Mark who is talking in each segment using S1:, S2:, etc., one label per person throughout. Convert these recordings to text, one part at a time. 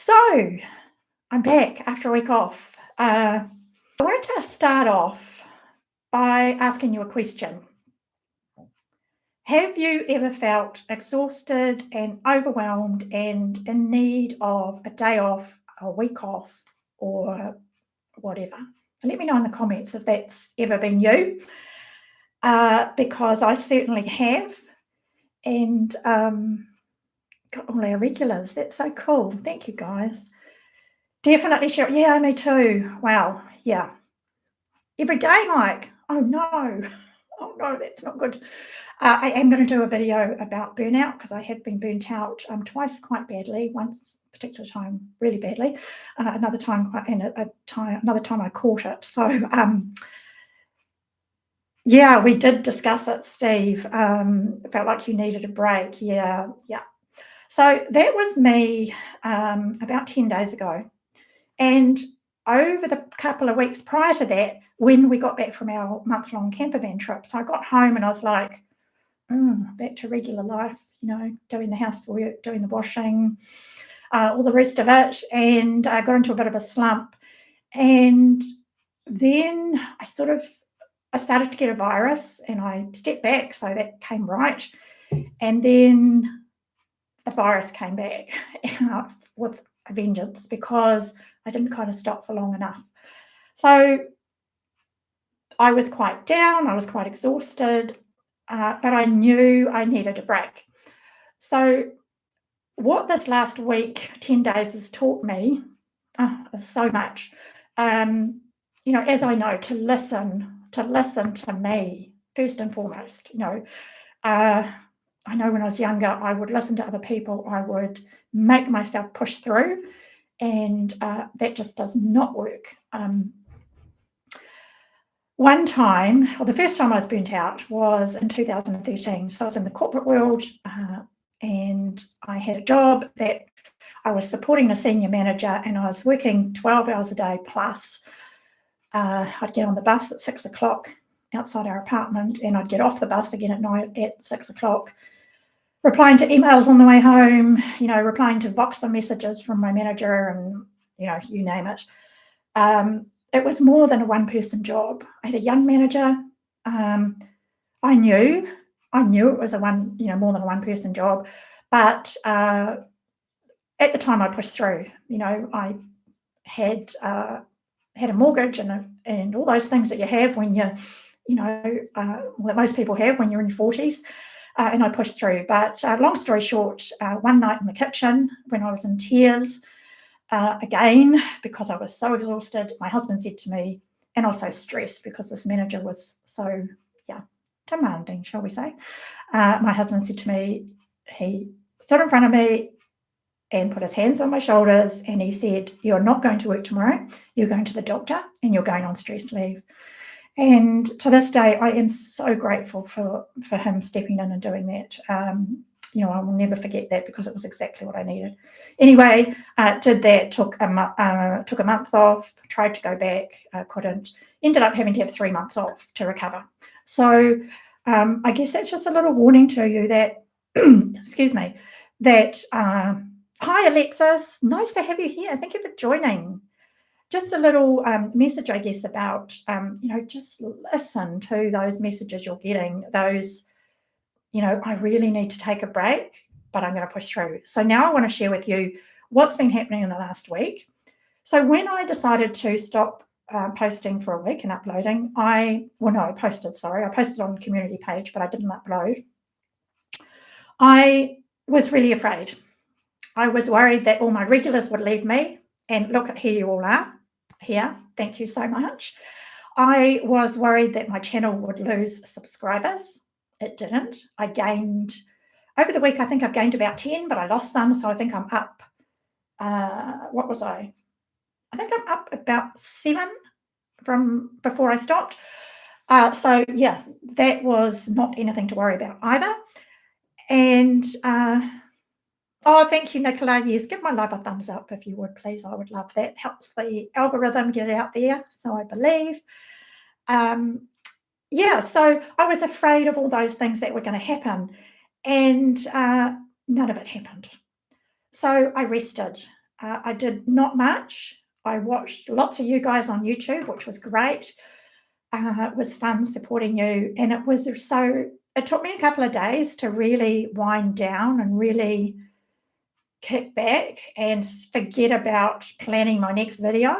S1: So I'm back after a week off. I wanted to start off by asking you a question. Have you ever felt exhausted and overwhelmed and in need of a day off, a week off, or whatever? Let me know in the comments if that's ever been you, because I certainly have. And got all our regulars. That's so cool. Thank you, guys. Definitely share. Yeah, me too. Wow. Yeah. Every day, Mike. Oh no. Oh no, that's not good. I am going to do a video about burnout because I have been burnt out twice quite badly. Once particular time really badly, another time quite, and another time I caught it. So yeah, we did discuss it, Steve. Felt like you needed a break. Yeah. So that was me about 10 days ago. And over the couple of weeks prior to that, when we got back from our month-long camper van trip, so I got home and I was like, back to regular life, doing the housework, doing the washing, all the rest of it, and I got into a bit of a slump. And then I started to get a virus and I stepped back, so that came right. And then the virus came back with a vengeance because I didn't kind of stop for long enough. So I was quite down, I was quite exhausted, but I knew I needed a break. So what this last week, 10 days, has taught me so much. As I know, to listen to me first and foremost. I know when I was younger, I would listen to other people, I would make myself push through, and that just does not work. One time, or the first time I was burnt out was in 2013. So I was in the corporate world and I had a job that I was supporting a senior manager and I was working 12 hours a day plus. I'd get on the bus at 6 o'clock outside our apartment and I'd get off the bus again at night at 6 o'clock, replying to emails on the way home, replying to Voxer messages from my manager and, you name it. It was more than a one-person job. I had a young manager. I knew it was more than a one-person job, but at the time I pushed through. I had a mortgage and all those things that you have when that most people have when you're in your 40s, and I pushed through. But long story short, one night in the kitchen when I was in tears, again, because I was so exhausted, my husband said to me, and also stressed because this manager was so, demanding, shall we say. My husband said to me, he stood in front of me and put his hands on my shoulders and he said, "You're not going to work tomorrow. You're going to the doctor and you're going on stress leave." And to this day, I am so grateful for him stepping in and doing that. I will never forget that because it was exactly what I needed. Anyway, did that, took a month off, tried to go back, couldn't, ended up having to have 3 months off to recover. So I guess that's just a little warning to you that, excuse me, that, hi, Alexis, nice to have you here. Thank you for joining. Just a little message, I guess, about, just listen to those messages you're getting, those, I really need to take a break, but I'm going to push through. So now I want to share with you what's been happening in the last week. So when I decided to stop posting for a week and uploading, I posted on the community page, but I didn't upload. I was really afraid. I was worried that all my regulars would leave me, and look, here you all are. Here, thank you so much. I was worried that my channel would lose subscribers. It didn't. I gained, over the week, I think I've gained about 10, but I lost some, so I think I'm up, what was I? I think I'm up about 7 from before I stopped. So yeah, that was not anything to worry about either. And oh, thank you, Nicola. Yes, give my live a thumbs up if you would, please. I would love that. Helps the algorithm get it out there, so I believe. So I was afraid of all those things that were going to happen, and none of it happened. So I rested. I did not much. I watched lots of you guys on YouTube, which was great. It was fun supporting you, and it took me a couple of days to really wind down and really kick back and forget about planning my next video.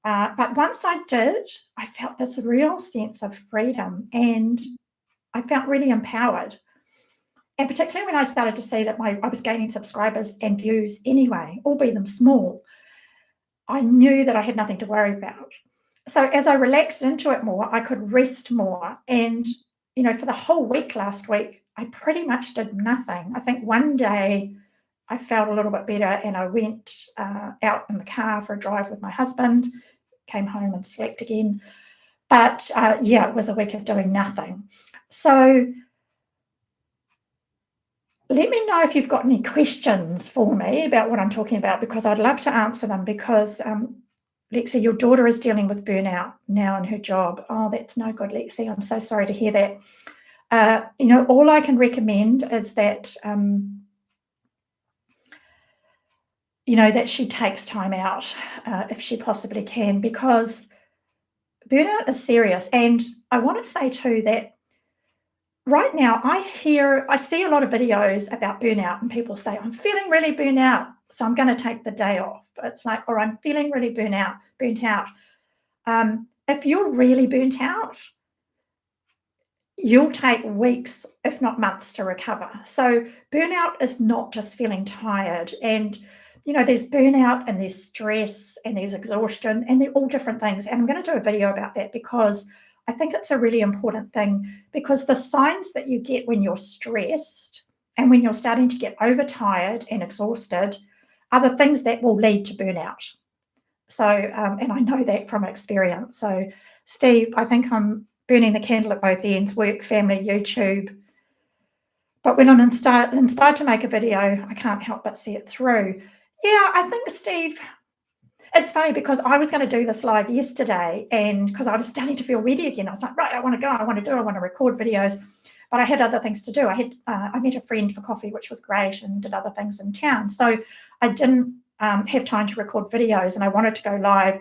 S1: But once I did, I felt this real sense of freedom, and I felt really empowered. And particularly when I started to see that I was gaining subscribers and views anyway, albeit them small, I knew that I had nothing to worry about. So as I relaxed into it more, I could rest more. And, for the whole week last week, I pretty much did nothing. I think one day I felt a little bit better, and I went out in the car for a drive with my husband, came home and slept again. But it was a week of doing nothing. So let me know if you've got any questions for me about what I'm talking about, because I'd love to answer them. Because Lexi, your daughter is dealing with burnout now in her job. Oh, that's no good, Lexi. I'm so sorry to hear that. All I can recommend is that that she takes time out if she possibly can, because burnout is serious. And I want to say too that right now I see a lot of videos about burnout, and people say, I'm feeling really burnt out, so I'm going to take the day off. It's like, or I'm feeling really burnt out. If you're really burnt out, you'll take weeks, if not months, to recover. So burnout is not just feeling tired. And there's burnout and there's stress and there's exhaustion, and they're all different things. And I'm going to do a video about that, because I think it's a really important thing, because the signs that you get when you're stressed and when you're starting to get overtired and exhausted are the things that will lead to burnout. So, and I know that from experience. So, Steve, I think I'm burning the candle at both ends: work, family, YouTube. But when I'm inspired to make a video, I can't help but see it through. Yeah, I think, Steve, it's funny, because I was going to do this live yesterday, and because I was starting to feel ready again, I was like, right, I want to go, I want to record videos, but I had other things to do. I met a friend for coffee, which was great, and did other things in town. So I didn't have time to record videos, and I wanted to go live,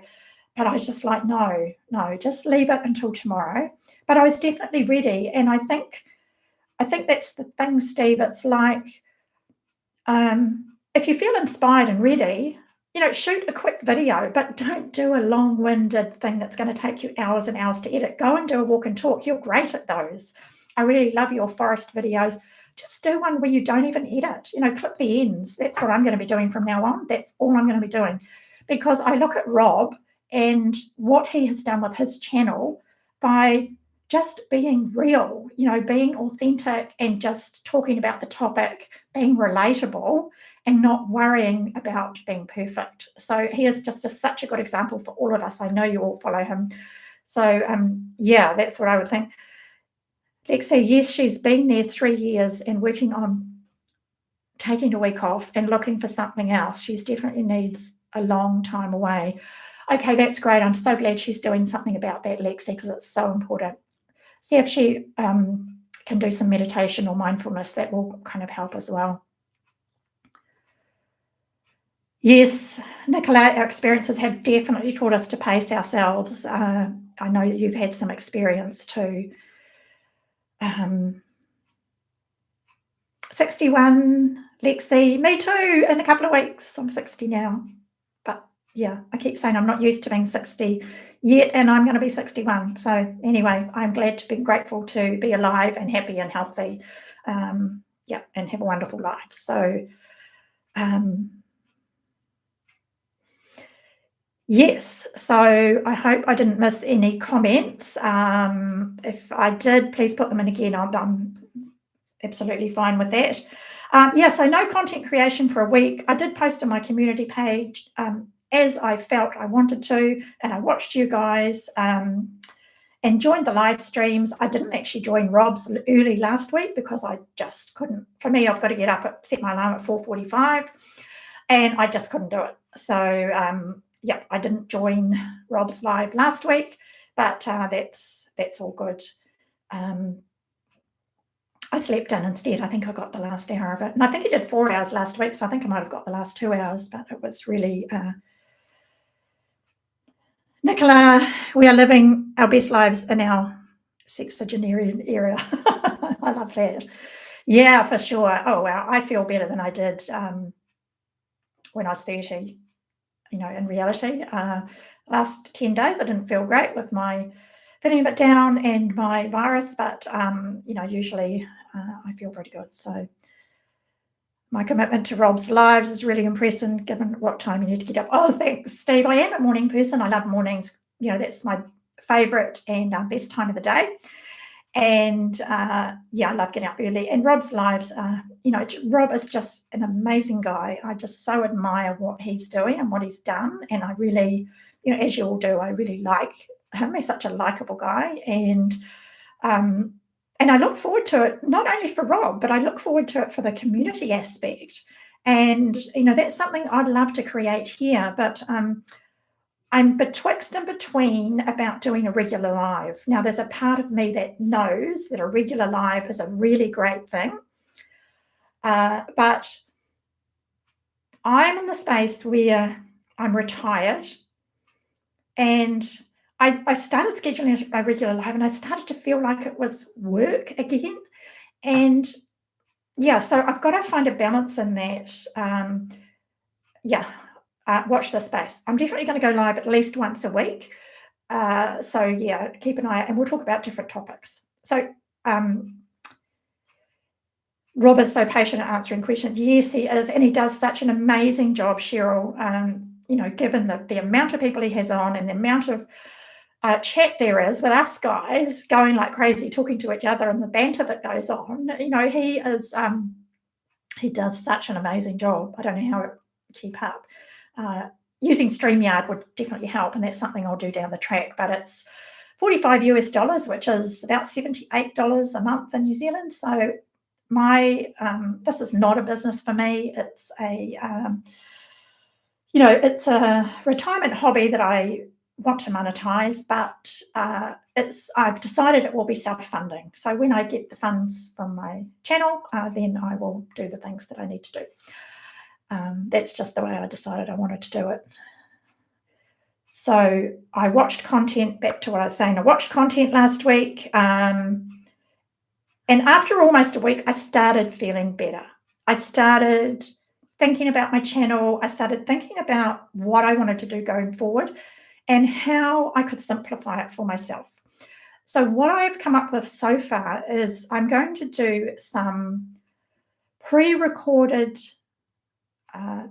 S1: but I was just like, no, just leave it until tomorrow. But I was definitely ready. And I think that's the thing, Steve. It's like, if you feel inspired and ready, shoot a quick video, but don't do a long-winded thing that's going to take you hours and hours to edit. Go and do a walk and talk. You're great at those. I really love your forest videos. Just do one where you don't even edit, clip the ends. That's what I'm going to be doing from now on. That's all I'm going to be doing, because I look at Rob and what he has done with his channel by just being real, being authentic and just talking about the topic, being relatable and not worrying about being perfect. So he is just such a good example for all of us. I know you all follow him. So, that's what I would think. Lexi, yes, she's been there 3 years and working on taking a week off and looking for something else. She's definitely needs a long time away. Okay, that's great. I'm so glad she's doing something about that, Lexi, because it's so important. See if she can do some meditation or mindfulness. That will kind of help as well. Yes, Nicola, our experiences have definitely taught us to pace ourselves. I know you've had some experience too. 61, Lexi, me too, in a couple of weeks. I'm 60 now. But yeah, I keep saying I'm not used to being 60 yet, and I'm going to be 61. So anyway, I'm glad to be grateful to be alive and happy and healthy, and have a wonderful life. So yes, so I hope I didn't miss any comments. If I did, please put them in again. I'm absolutely fine with that. So no content creation for a week. I did post on my community page as I felt I wanted to, and I watched you guys and joined the live streams. I didn't actually join Rob's early last week because I just couldn't. For me, I've got to get up, set my alarm at 4:45, and I just couldn't do it. So I didn't join Rob's live last week, but that's all good. I slept in instead. I think I got the last hour of it. And I think I did 4 hours last week, so I think I might have got the last 2 hours, but it was really, Nicola, we are living our best lives in our sexagenarian era. I love that. Yeah, for sure. Oh, wow. I feel better than I did when I was 30, in reality. Last 10 days, I didn't feel great with my feeling a bit down and my virus, but, usually I feel pretty good. So my commitment to Rob's lives is really impressive given what time you need to get up. Oh, thanks, Steve. I am a morning person. I love mornings. That's my favourite and best time of the day. And I love getting up early. And Rob's lives, Rob is just an amazing guy. I just so admire what he's doing and what he's done. And I really, as you all do, I really like him. He's such a likable guy. And I look forward to it, not only for Rob, but I look forward to it for the community aspect. And, that's something I'd love to create here. But I'm betwixt and between about doing a regular live. Now, there's a part of me that knows that a regular live is a really great thing. But I'm in the space where I'm retired, and I started scheduling a regular live, and I started to feel like it was work again. And so I've got to find a balance in that. Watch this space. I'm definitely going to go live at least once a week. Keep an eye out, and we'll talk about different topics. So Rob is so patient at answering questions. Yes, he is, and he does such an amazing job, Cheryl. Given the amount of people he has on and the amount of chat there is with us guys going like crazy, talking to each other, and the banter that goes on. He does such an amazing job. I don't know how to keep up. Using StreamYard would definitely help, and that's something I'll do down the track. But it's $45 US, which is about $78 a month in New Zealand. So this is not a business for me. It's it's a retirement hobby that I want to monetize, but I've decided it will be self-funding. So when I get the funds from my channel, then I will do the things that I need to do. That's just the way I decided I wanted to do it. So I watched content, back to what I was saying, I watched content last week. And after almost a week, I started feeling better. I started thinking about my channel. I started thinking about what I wanted to do going forward and how I could simplify it for myself. So what I've come up with so far is I'm going to do some pre-recorded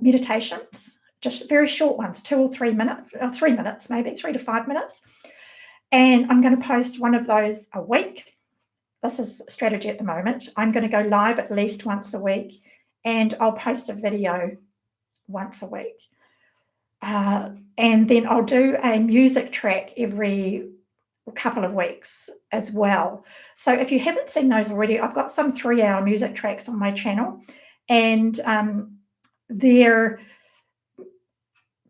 S1: meditations, just very short ones, 2 or 3 minutes, or 3 minutes, maybe 3 to 5 minutes. And I'm going to post one of those a week. This is strategy at the moment. I'm going to go live at least once a week, and I'll post a video once a week. And then I'll do a music track every couple of weeks as well. So if you haven't seen those already, I've got some 3-hour music tracks on my channel, and they're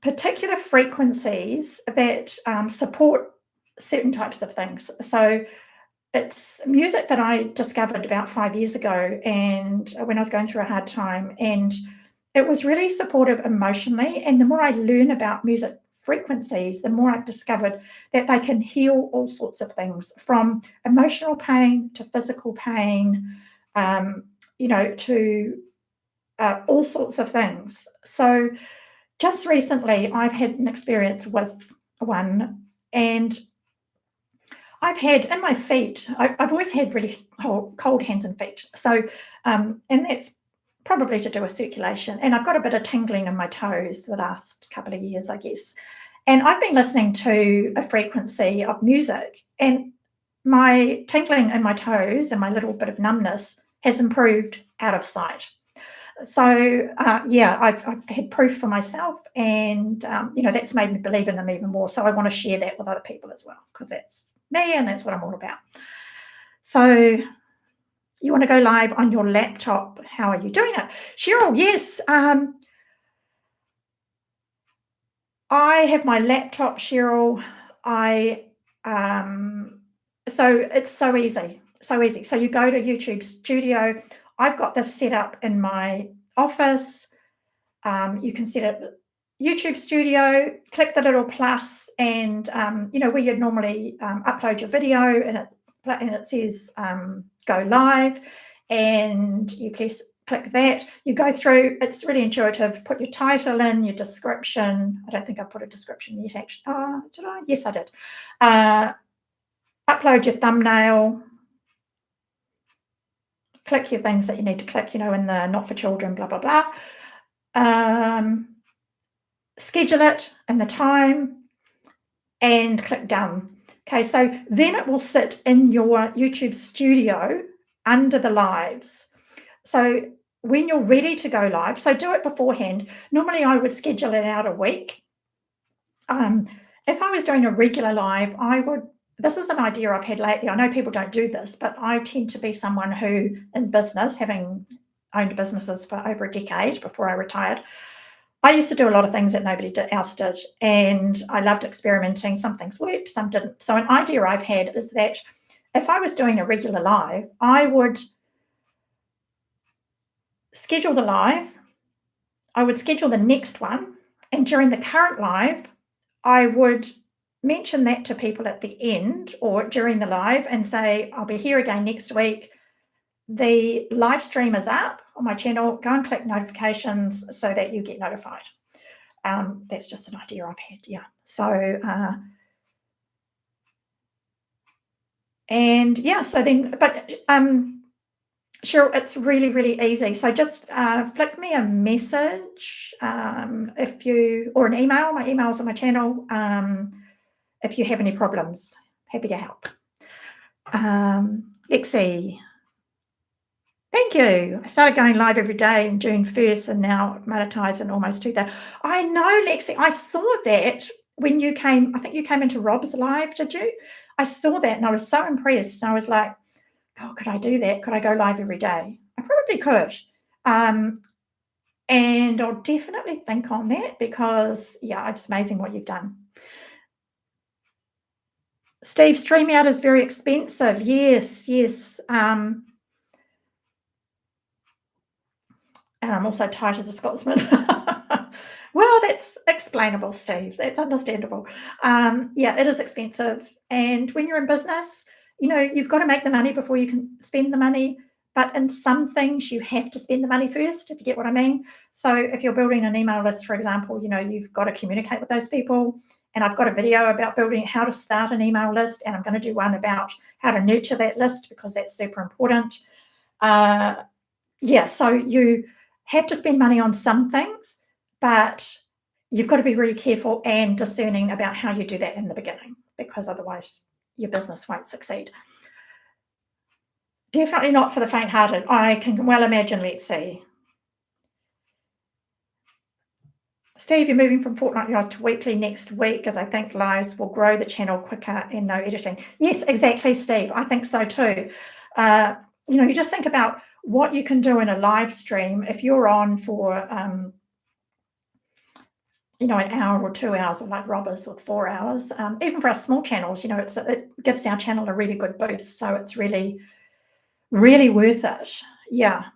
S1: particular frequencies that support certain types of things. So it's music that I discovered about 5 years ago, and when I was going through a hard time, and it was really supportive emotionally. And the more I learn about music frequencies, the more I've discovered that they can heal all sorts of things, from emotional pain to physical pain, to all sorts of things. So just recently, I've had an experience with one, and I've had in my feet, I've always had really cold hands and feet. So, and that's probably to do with circulation. And I've got a bit of tingling in my toes the last couple of years, I guess. And I've been listening to a frequency of music, and my tingling in my toes and my little bit of numbness has improved out of sight. So I've had proof for myself, and that's made me believe in them even more. So I want to share that with other people as well, because that's me and that's what I'm all about. So you want to go live on your laptop? How are you doing it, Cheryl? Yes, I have my laptop, Cheryl. So it's so easy. So easy. So you go to YouTube Studio. I've got this set up in my office. You can set up YouTube Studio, click the little plus, and where you'd normally upload your video, and it says go live, and you click that. You go through. It's really intuitive. Put your title in, your description. I don't think I put a description yet. Actually, did I? Yes, I did. Upload your thumbnail. Click your things that you need to click. In the not for children, blah blah blah. Schedule it and the time, and click done. Okay, so then it will sit in your YouTube Studio under the lives. So when you're ready to go live, so do it beforehand. Normally I would schedule it out a week. If I was doing a regular live, this is an idea I've had lately. I know people don't do this, but I tend to be someone who, in business, having owned businesses for over a decade before I retired, I used to do a lot of things that nobody else did, and I loved experimenting. Some things worked, some didn't. So an idea I've had is that if I was doing a regular live, I would schedule the live, I would schedule the next one, and during the current live, I would mention that to people at the end or during the live and say, I'll be here again next week. The live stream is up on my channel. Go and click notifications so that you get notified. That's just an idea I've had. Yeah. So, and yeah, so then, but Cheryl, it's really, really easy. So just flick me a message or an email. My email's on my channel. If you have any problems, happy to help. Lexi, thank you. I started going live every day on June 1st and now monetized in almost 2,000. I know, Lexi, I saw that when you came, I think you came into Rob's live, did you? I saw that and I was so impressed. And I was like, oh, could I do that? Could I go live every day? I probably could. And I'll definitely think on that because, yeah, it's amazing what you've done. Steve, StreamYard is very expensive. Yes. And I'm also tight as a Scotsman. Well, that's explainable, Steve. That's understandable. Yeah, it is expensive. And when you're in business, you've got to make the money before you can spend the money. But in some things, you have to spend the money first, if you get what I mean. So if you're building an email list, for example, you've got to communicate with those people. And I've got a video about building how to start an email list. And I'm going to do one about how to nurture that list because that's super important. Yeah, so you have to spend money on some things, but you've got to be really careful and discerning about how you do that in the beginning because otherwise your business won't succeed. Definitely not for the faint-hearted. I can well imagine. Let's see. Steve, you're moving from fortnightly lives to weekly next week because I think lives will grow the channel quicker and no editing. Yes, exactly, Steve. I think so too. You just think about what you can do in a live stream if you're on for, an hour or 2 hours, or like Robbers with 4 hours. Even for our small channels, it gives our channel a really good boost. So it's really, really worth it. Yeah.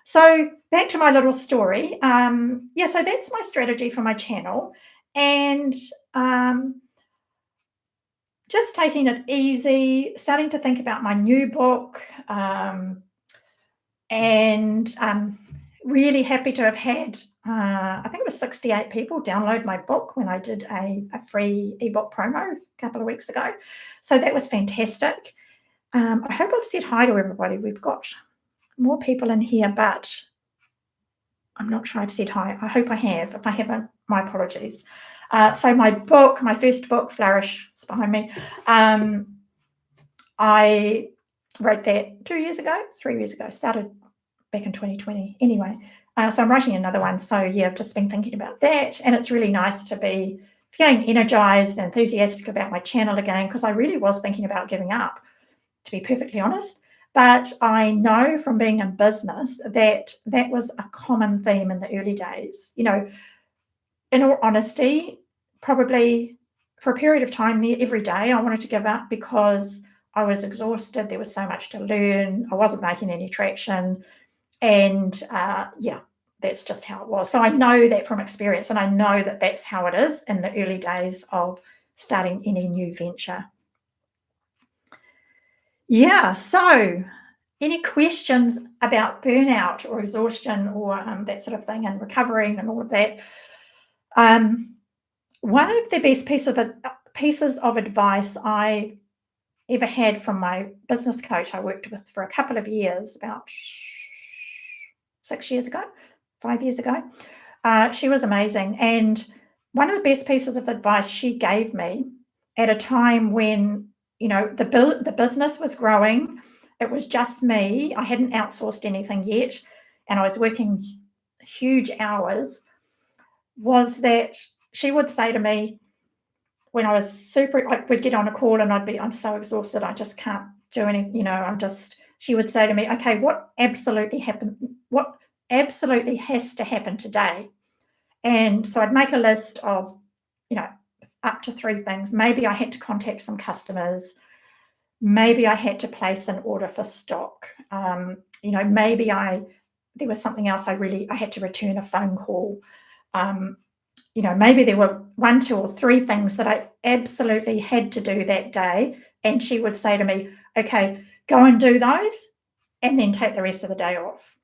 S1: So back to my little story. So that's my strategy for my channel. And just taking it easy, starting to think about my new book, and really happy to have had, I think it was 68 people download my book when I did a free ebook promo a couple of weeks ago. So that was fantastic. I hope I've said hi to everybody. We've got more people in here, but I'm not sure I've said hi. I hope I have. If I haven't, my apologies. So my book, my first book, Flourish, is behind me. I wrote that 2 years ago, 3 years ago, started back in 2020. Anyway, so I'm writing another one. So yeah, I've just been thinking about that. And it's really nice to be feeling energized and enthusiastic about my channel again, because I really was thinking about giving up, to be perfectly honest. But I know from being in business that that was a common theme in the early days. In all honesty, probably for a period of time there every day, I wanted to give up because I was exhausted. There was so much to learn. I wasn't making any traction. And yeah, that's just how it was. So I know that from experience, and I know that that's how it is in the early days of starting any new venture. Yeah, so any questions about burnout or exhaustion or that sort of thing, and recovering and all of that? One of the best pieces of advice I ever had from my business coach I worked with for a couple of years, about 5 years ago. She was amazing. And one of the best pieces of advice she gave me at a time when, the business was growing, it was just me. I hadn't outsourced anything yet, and I was working huge hours, was that she would say to me, when I was I would get on a call and I'm so exhausted, I just can't do anything, she would say to me, okay, what absolutely has to happen today? And so I'd make a list of, up to 3 things. Maybe I had to contact some customers. Maybe I had to place an order for stock. Maybe there was something else I had to return a phone call. Maybe there were 1, 2, or 3 things that I absolutely had to do that day. And she would say to me, okay, go and do those and then take the rest of the day off.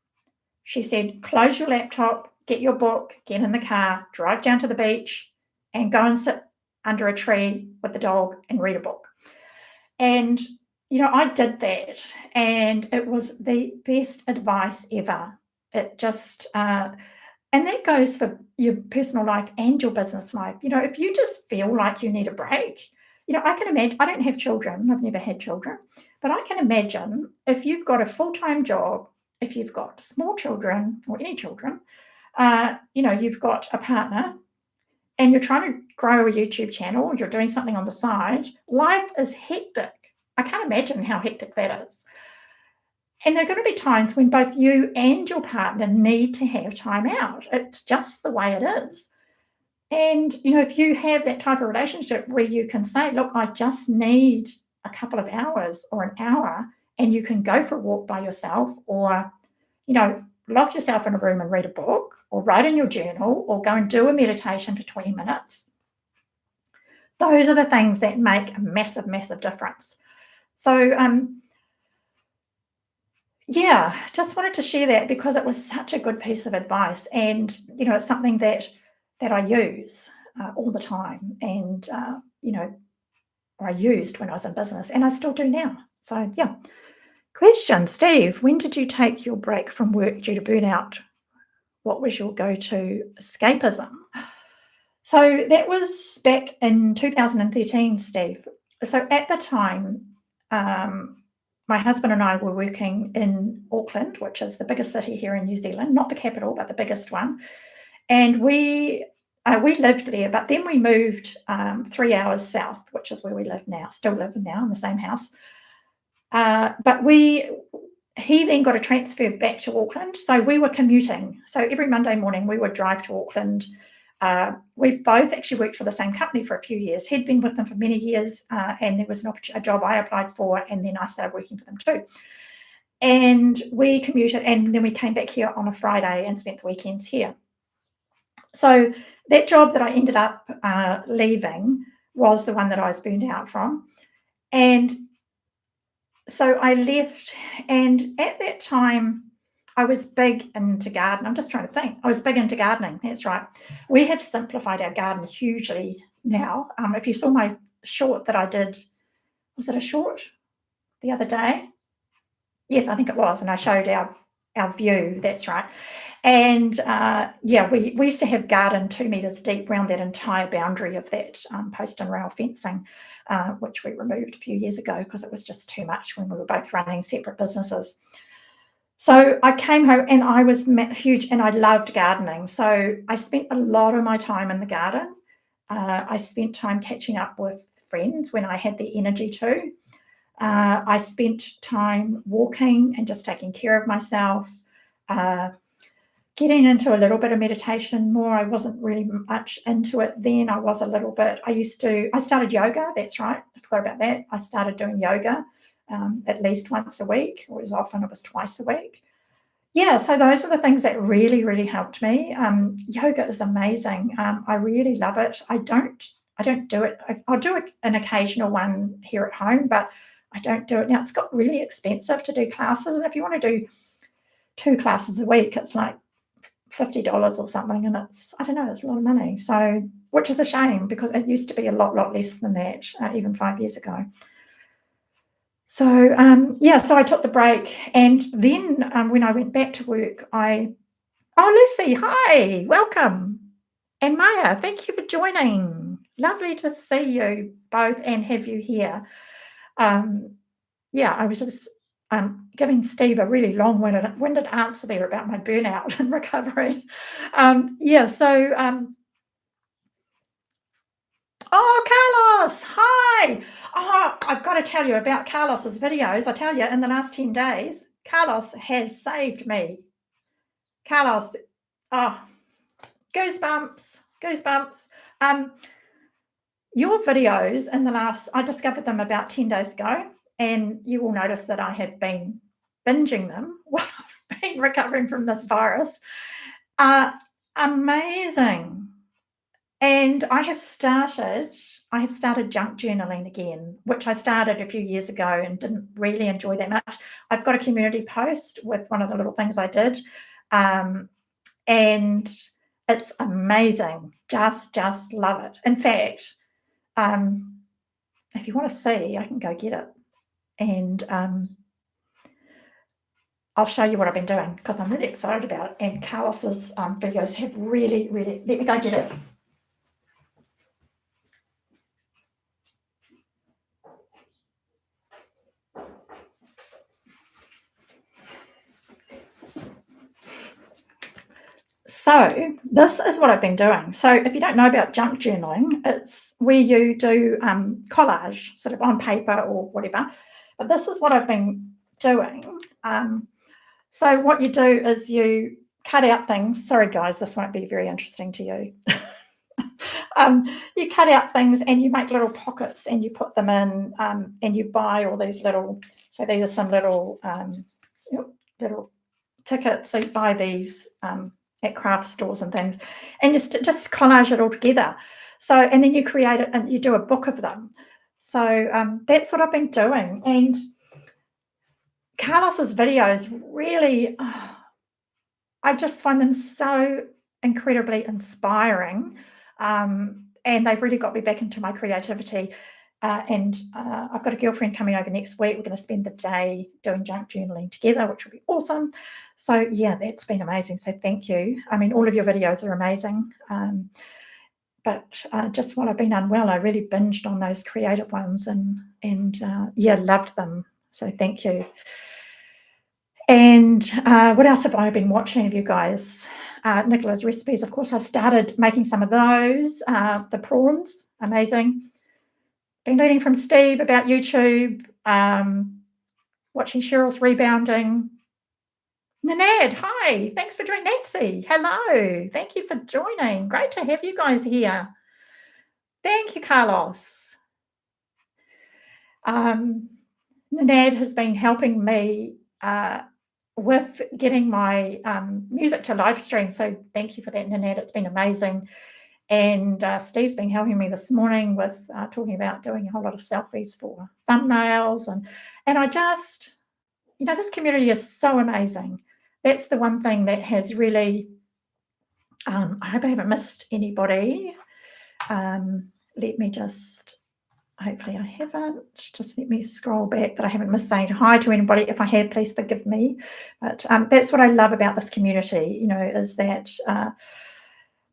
S1: She said, close your laptop, get your book, get in the car, drive down to the beach and go and sit under a tree with the dog and read a book. And, I did that, and it was the best advice ever. It just, and that goes for your personal life and your business life. If you just feel like you need a break, I can imagine, I don't have children, I've never had children, but I can imagine if you've got a full-time job, if you've got small children or any children, you've got a partner and you're trying to grow a YouTube channel, you're doing something on the side, life is hectic. I can't imagine how hectic that is. And there are going to be times when both you and your partner need to have time out. It's just the way it is. And, if you have that type of relationship where you can say, look, I just need a couple of hours or an hour, and you can go for a walk by yourself, or, lock yourself in a room and read a book, or write in your journal, or go and do a meditation for 20 minutes. Those are the things that make a massive, massive difference. So, yeah, just wanted to share that because it was such a good piece of advice, and it's something that I use all the time, and or I used when I was in business, and I still do now. So yeah. Question, Steve, when did you take your break from work due to burnout? What was your go-to escapism? So that was back in 2013, Steve. So at the time, my husband and I were working in Auckland, which is the biggest city here in New Zealand, not the capital, but the biggest one. And we lived there, but then we moved 3 hours south, which is where we live now, still live now in the same house. But he then got a transfer back to Auckland, so we were commuting. So every Monday morning we would drive to Auckland. We both actually worked for the same company for a few years, had been with them for many years, and there was a job I applied for, and then I started working for them too. And we commuted, and then we came back here on a Friday and spent the weekends here. So that job that I ended up leaving was the one that I was burned out from. And so I left, and at that time, I was big into gardening. I'm just trying to think. I was big into gardening. That's right. We have simplified our garden hugely now. If you saw my short that I did, was it a short the other day? Yes, I think it was. And I showed our view. That's right. And yeah, we used to have garden 2 meters deep around that entire boundary of that post and rail fencing, which we removed a few years ago because it was just too much when we were both running separate businesses. So I came home and I was huge, and I loved gardening. So I spent a lot of my time in the garden. I spent time catching up with friends when I had the energy to. I spent time walking and just taking care of myself. getting into a little bit of meditation more. I wasn't really much into it then. I was a little bit. I started yoga. That's right. I forgot about that. I started doing yoga at least once a week, or as often it was twice a week. Yeah, so those are the things that really, really helped me. Yoga is amazing. I really love it. I don't do it. I'll do an occasional one here at home, but I don't do it now. It's got really expensive to do classes, and if you want to do 2 classes a week, it's like $50 or something, and it's a lot of money. So, which is a shame because it used to be a lot less than that even 5 years ago. So so I took the break, and then when I went back to work, Lucy, hi, welcome, and Maya, thank you for joining. Lovely to see you both and have you here. I was just giving Steve a really long-winded answer there about my burnout and recovery. Oh, Carlos, hi. Oh, I've got to tell you about Carlos's videos. I tell you, in the last 10 days, Carlos has saved me. Carlos, goosebumps. Your videos I discovered them about 10 days ago, and you will notice that I have been binging them while I've been recovering from this virus. Amazing. And I have started junk journaling again, which I started a few years ago and didn't really enjoy that much. I've got a community post with one of the little things I did, and it's amazing. Just love it. In fact, if you want to see, I can go get it, and I'll show you what I've been doing because I'm really excited about it. And Carlos's videos have really, really. Let me go get it. So this is what I've been doing. So if you don't know about junk journaling, it's where you do collage sort of on paper or whatever. But this is what I've been doing. So what you do is you cut out things. Sorry, guys, this won't be very interesting to you. You cut out things and you make little pockets and you put them in, and you buy all these little. So these are some little little tickets. So you buy these at craft stores and things, and you just collage it all together. So, and then you create it and you do a book of them. So that's what I've been doing. And Carlos's videos really, I just find them so incredibly inspiring, and they've really got me back into my creativity. And I've got a girlfriend coming over next week. We're going to spend the day doing junk journaling together, which will be awesome. So yeah, that's been amazing. So thank you. I mean, all of your videos are amazing. But just while I've been unwell, I really binged on those creative ones and loved them. So thank you. And what else have I been watching of you guys? Nicola's recipes, of course. I've started making some of those. The prawns, amazing. Been learning from Steve about YouTube, watching Cheryl's rebounding. Nanad, hi, thanks for joining. Nancy, hello, thank you for joining. Great to have you guys here. Thank you, Carlos. Nanad has been helping me with getting my music to live stream, so thank you for that, Nanad. It's been amazing. And Steve's been helping me this morning with talking about doing a whole lot of selfies for thumbnails. And I just, this community is so amazing. That's the one thing that has really, I hope I haven't missed anybody. Let me just, hopefully I haven't. Just let me scroll back that I haven't missed saying hi to anybody. If I have, please forgive me. But that's what I love about this community, is that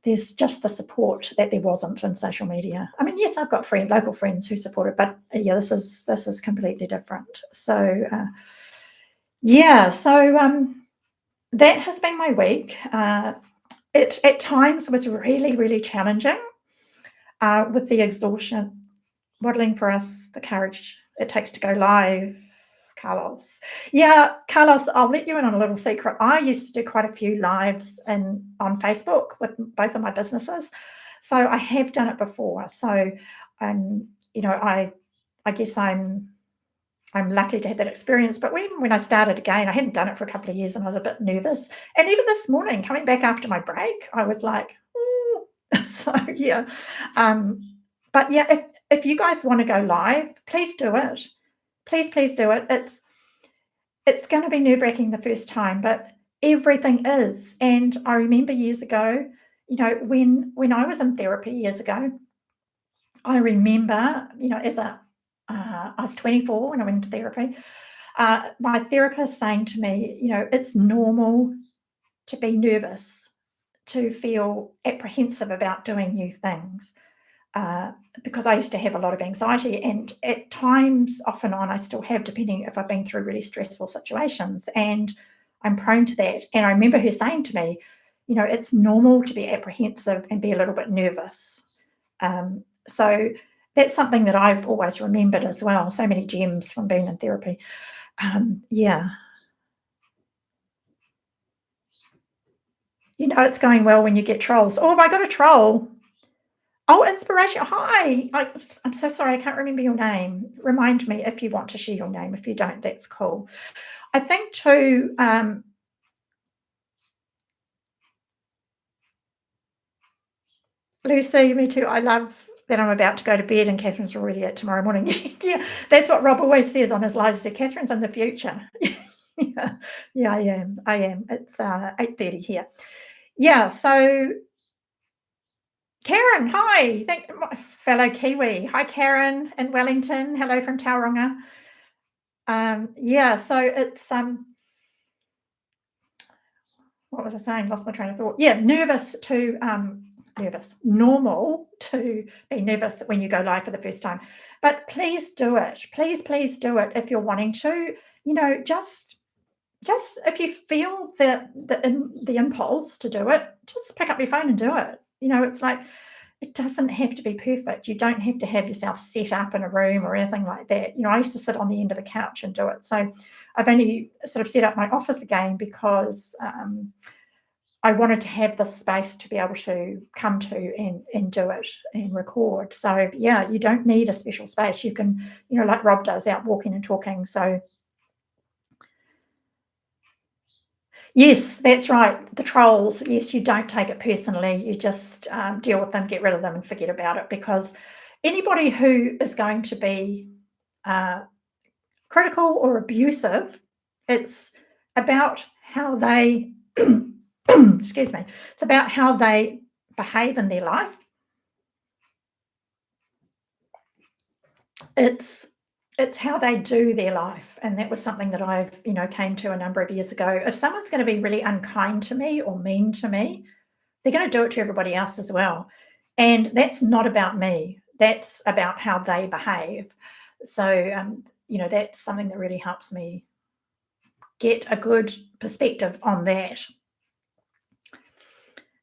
S1: there's just the support that there wasn't in social media. I mean, yes, I've got local friends who support it, but yeah, this is completely different. So that has been my week. It at times was really, really challenging with the exhaustion, modelling for us, the courage it takes to go live. Carlos. Yeah, Carlos, I'll let you in on a little secret. I used to do quite a few lives on Facebook with both of my businesses. So I have done it before. So, I guess I'm lucky to have that experience. But when I started again, I hadn't done it for a couple of years and I was a bit nervous. And even this morning, coming back after my break, I was like, ooh. So yeah. But yeah, if you guys want to go live, please do it. Please do it. It's going to be nerve-wracking the first time, but everything is. And I remember years ago, when I was in therapy years ago, I remember, I was 24 when I went into therapy. My therapist saying to me, it's normal to be nervous, to feel apprehensive about doing new things. Because I used to have a lot of anxiety, and at times, off and on, I still have, depending if I've been through really stressful situations, and I'm prone to that. And I remember her saying to me, it's normal to be apprehensive and be a little bit nervous. So that's something that I've always remembered as well. So many gems from being in therapy. Yeah. It's going well when you get trolls. Oh, have I got a troll? Oh, inspiration. Hi. I'm so sorry. I can't remember your name. Remind me if you want to share your name. If you don't, that's cool. I think too, Lucy, me too. I love that I'm about to go to bed and Kathryn's already at tomorrow morning. Yeah, that's what Rob always says on his lives. He said, Kathryn's in the future. Yeah, I am. It's 8:30 here. Yeah, so Karen, hi. My fellow Kiwi. Hi, Karen in Wellington. Hello from Tauranga. Yeah, so it's what was I saying? Lost my train of thought. Yeah, normal to be nervous when you go live for the first time. But please do it. Please do it if you're wanting to. Just if you feel the impulse to do it, just pick up your phone and do it. It's like, it doesn't have to be perfect. You don't have to have yourself set up in a room or anything like that. I used to sit on the end of the couch and do it. So I've only sort of set up my office again because I wanted to have the space to be able to come to and do it and record. So yeah, you don't need a special space. You can, like Rob does, out walking and talking. So yes, that's right. The trolls, yes, you don't take it personally. You just deal with them, get rid of them and forget about it, because anybody who is going to be critical or abusive, it's about how they, excuse me, it's about how they behave in their life. It's how they do their life. And that was something that I've, came to a number of years ago. If someone's going to be really unkind to me or mean to me, they're going to do it to everybody else as well. And that's not about me. That's about how they behave. So, that's something that really helps me get a good perspective on that.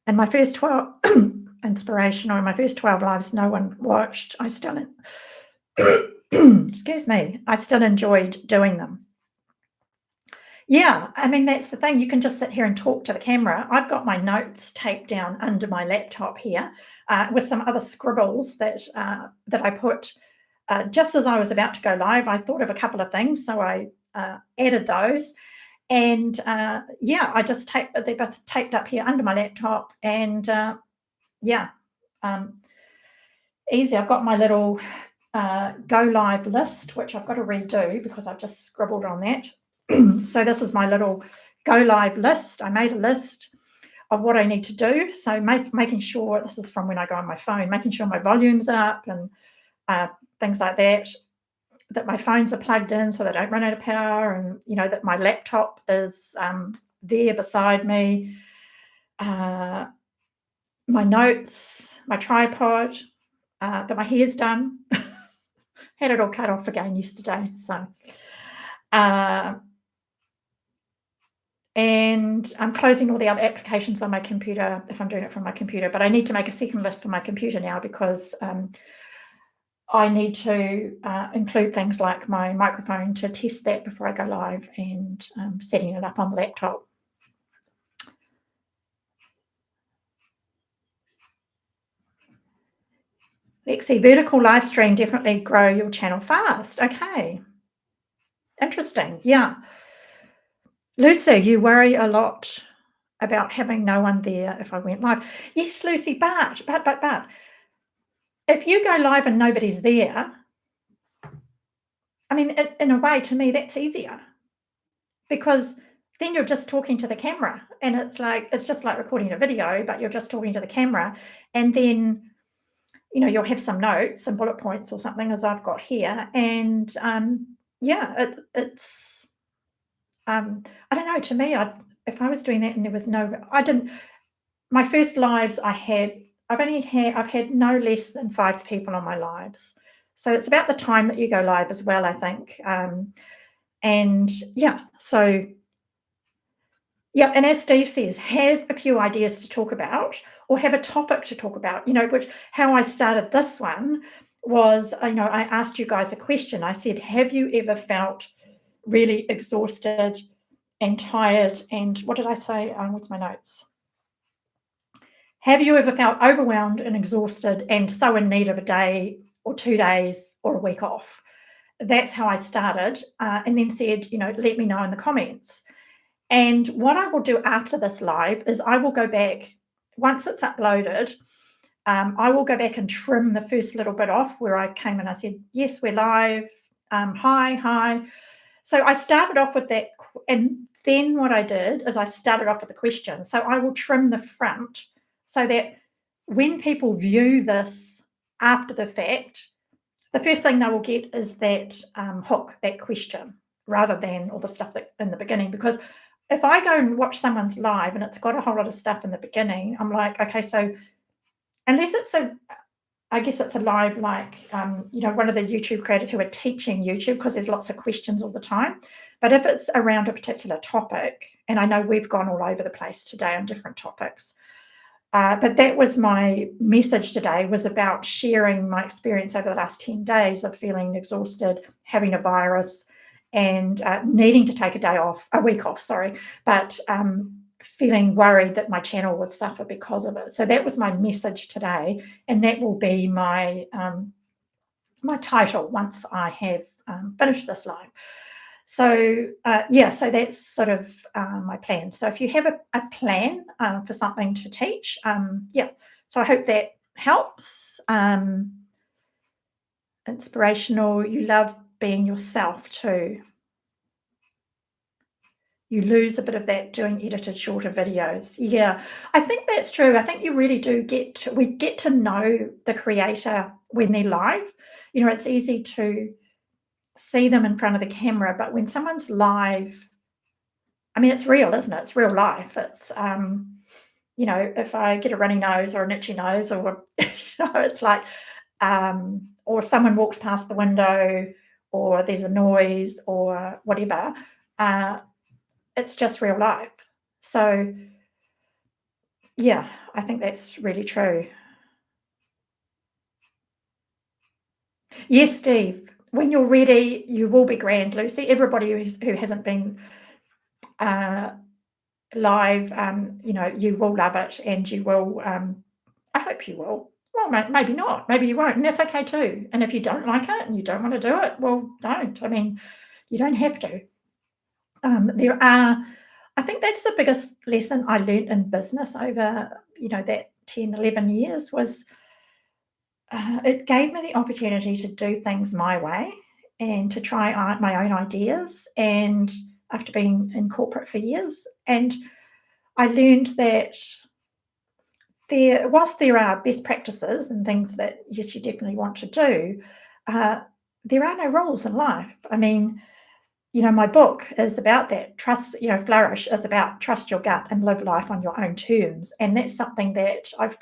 S1: And my first 12 inspirational, my first 12 lives, no one watched. I still, excuse me, I still enjoyed doing them. Yeah, I mean, that's the thing. You can just sit here and talk to the camera. I've got my notes taped down under my laptop here with some other scribbles that I put just as I was about to go live. I thought of a couple of things, so I added those. And yeah, I just they're both taped up here under my laptop. And yeah, easy. I've got my little go live list, which I've got to redo because I've just scribbled on that. So this is my little go live list. I made a list of what I need to do. So making sure, this is from when I go on my phone, making sure my volume's up and things like that my phones are plugged in so they don't run out of power, and that my laptop is there beside me, my notes, my tripod, that my hair's done. Had it all cut off again yesterday. So and I'm closing all the other applications on my computer if I'm doing it from my computer, but I need to make a second list for my computer now because I need to include things like my microphone to test that before I go live, and setting it up on the laptop. Lexi, vertical live stream definitely grow your channel fast. Okay. Interesting. Yeah. Lucy, you worry a lot about having no one there if I went live. Yes, Lucy, but if you go live and nobody's there, I mean, in a way, to me, that's easier, because then you're just talking to the camera, and it's just like recording a video, but you're just talking to the camera, and then you'll have some notes, some bullet points or something, as I've got here, and yeah, it's I don't know. To me, if I was doing that and there was I didn't. My first lives I've had no less than 5 people on my lives, so it's about the time that you go live as well, I think, and yeah, so. Yeah, and as Steve says, have a few ideas to talk about, or have a topic to talk about, which how I started this one was, I asked you guys a question. I said, have you ever felt really exhausted and tired? And what did I say? What's my notes? Have you ever felt overwhelmed and exhausted and so in need of a day or 2 days or a week off? That's how I started, and then said, let me know in the comments. And what I will do after this live is I will go back, once it's uploaded, I will go back and trim the first little bit off where I came and I said, yes, we're live. Hi. So I started off with that. And then what I did is I started off with a question. So I will trim the front so that when people view this after the fact, the first thing they will get is that hook, that question, rather than all the stuff that in the beginning. Because if I go and watch someone's live and it's got a whole lot of stuff in the beginning, I'm like, okay, so unless I guess it's a live like, one of the YouTube creators who are teaching YouTube, because there's lots of questions all the time. But if it's around a particular topic, and I know we've gone all over the place today on different topics, but that was my message today, was about sharing my experience over the last 10 days of feeling exhausted, having a virus, and needing to take a week off, but feeling worried that my channel would suffer because of it. So that was my message today, and that will be my my title once I have finished this live. So so that's sort of my plan. So if you have a plan for something to teach, so I hope that helps. Inspirational. You love being yourself too. You lose a bit of that doing edited shorter videos. Yeah, I think that's true. I think you really do we get to know the creator when they're live. It's easy to see them in front of the camera, but when someone's live, I mean, it's real, isn't it? It's real life. It's, if I get a runny nose or an itchy nose, or, it's like, or someone walks past the window, or there's a noise or whatever, it's just real life. So, yeah, I think that's really true. Yes, Steve, when you're ready, you will be grand, Lucy. Everybody who hasn't been live, you will love it, and you will, I hope you will. Well, maybe not, maybe you won't, and that's okay too. And if you don't like it and you don't want to do it, well, don't. I mean, you don't have to. I think that's the biggest lesson I learned in business over, that 10, 11 years was, it gave me the opportunity to do things my way and to try out my own ideas. And after being in corporate for years, and I learned that whilst there are best practices and things that, yes, you definitely want to do, there are no rules in life. I mean, my book is about that. Trust, Flourish is about trust your gut and live life on your own terms. And that's something that I've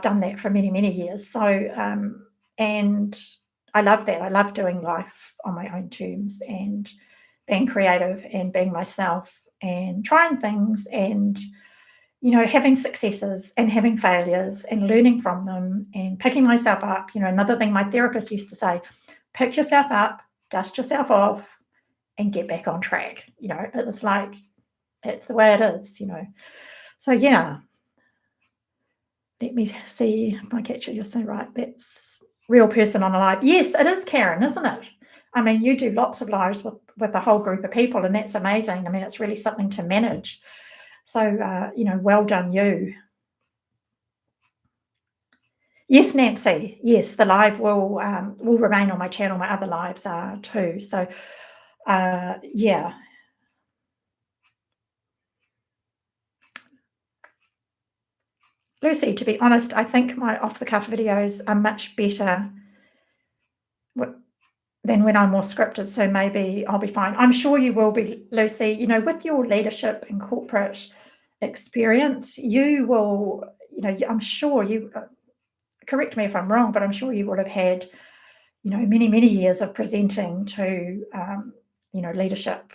S1: done that for many, many years. So, and I love that. I love doing life on my own terms and being creative and being myself and trying things and, having successes and having failures and learning from them and picking myself up. Another thing my therapist used to say, pick yourself up, dust yourself off, and get back on track. It's like, it's the way it is. So yeah, let me see if I catch it. You're so right. That's real person on a live. Yes, it is, Karen, isn't it? I mean, you do lots of lives with a whole group of people, and that's amazing. I mean, it's really something to manage. So, well done, you. Yes, Nancy. Yes, the live will remain on my channel. My other lives are too. So, yeah. Lucy, to be honest, I think my off-the-cuff videos are much better than when I'm more scripted. So maybe I'll be fine. I'm sure you will be, Lucy. With your leadership and corporate experience, you will, I'm sure you, correct me if I'm wrong, but I'm sure you would have had, many, many years of presenting to, leadership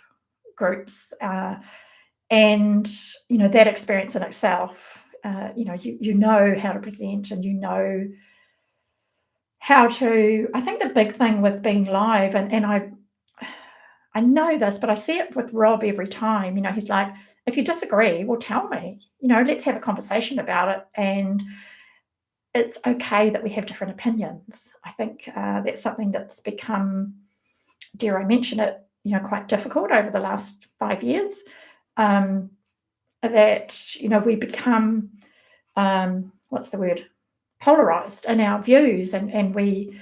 S1: groups, and, that experience in itself, you know how to present, and how to, I think the big thing with being live, and I know this, but I see it with Rob every time, he's like, if you disagree, well, tell me, let's have a conversation about it. And it's okay that we have different opinions. I think that's something that's become, dare I mention it, quite difficult over the last 5 years, that, we become, what's the word, polarized in our views, and we,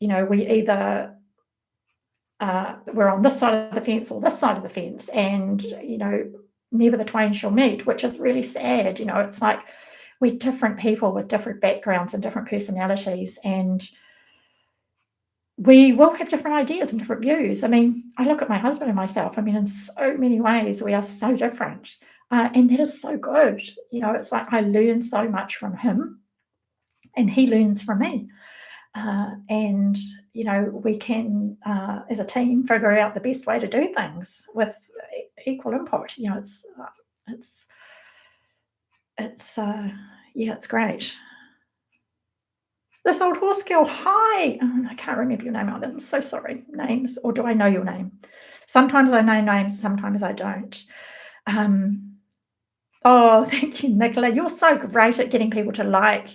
S1: we either, we're on this side of the fence or this side of the fence, and, never the twain shall meet, which is really sad. It's like we're different people with different backgrounds and different personalities, and we will have different ideas and different views. I mean, I look at my husband and myself. I mean, in so many ways, we are so different. And that is so good. It's like I learn so much from him, and he learns from me. And, we can, as a team, figure out the best way to do things with equal input. It's great. This old horse girl, hi. I can't remember your name. I'm so sorry. Names, or do I know your name? Sometimes I know names, sometimes I don't. Oh, thank you, Nicola. You're so great at getting people to like.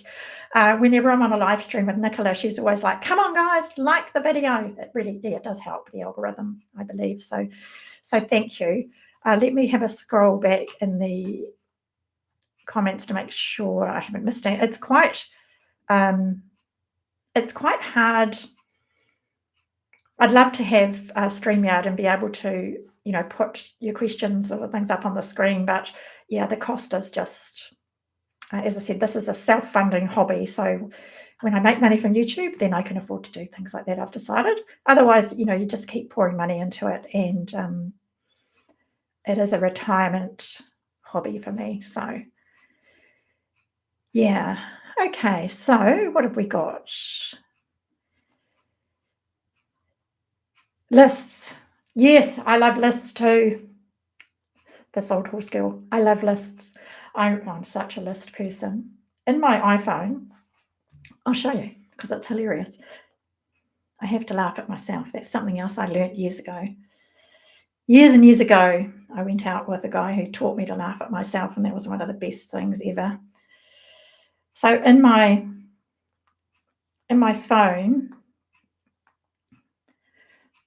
S1: Whenever I'm on a live stream with Nicola, she's always like, come on, guys, like the video. It really, it does help the algorithm, I believe. So thank you. Let me have a scroll back in the comments to make sure I haven't missed it. It's quite hard. I'd love to have StreamYard and be able to, put your questions or things up on the screen. But yeah, the cost is just, as I said, this is a self-funding hobby. So when I make money from YouTube, then I can afford to do things like that, I've decided. Otherwise, you just keep pouring money into it. And it is a retirement hobby for me. So yeah. Okay. So what have we got? Lists. Yes, I love lists too. This old horse girl. I love lists. I'm such a list person. In my iPhone, I'll show you because it's hilarious. I have to laugh at myself. That's something else I learned years ago. Years and years ago, I went out with a guy who taught me to laugh at myself, and that was one of the best things ever. So in my phone,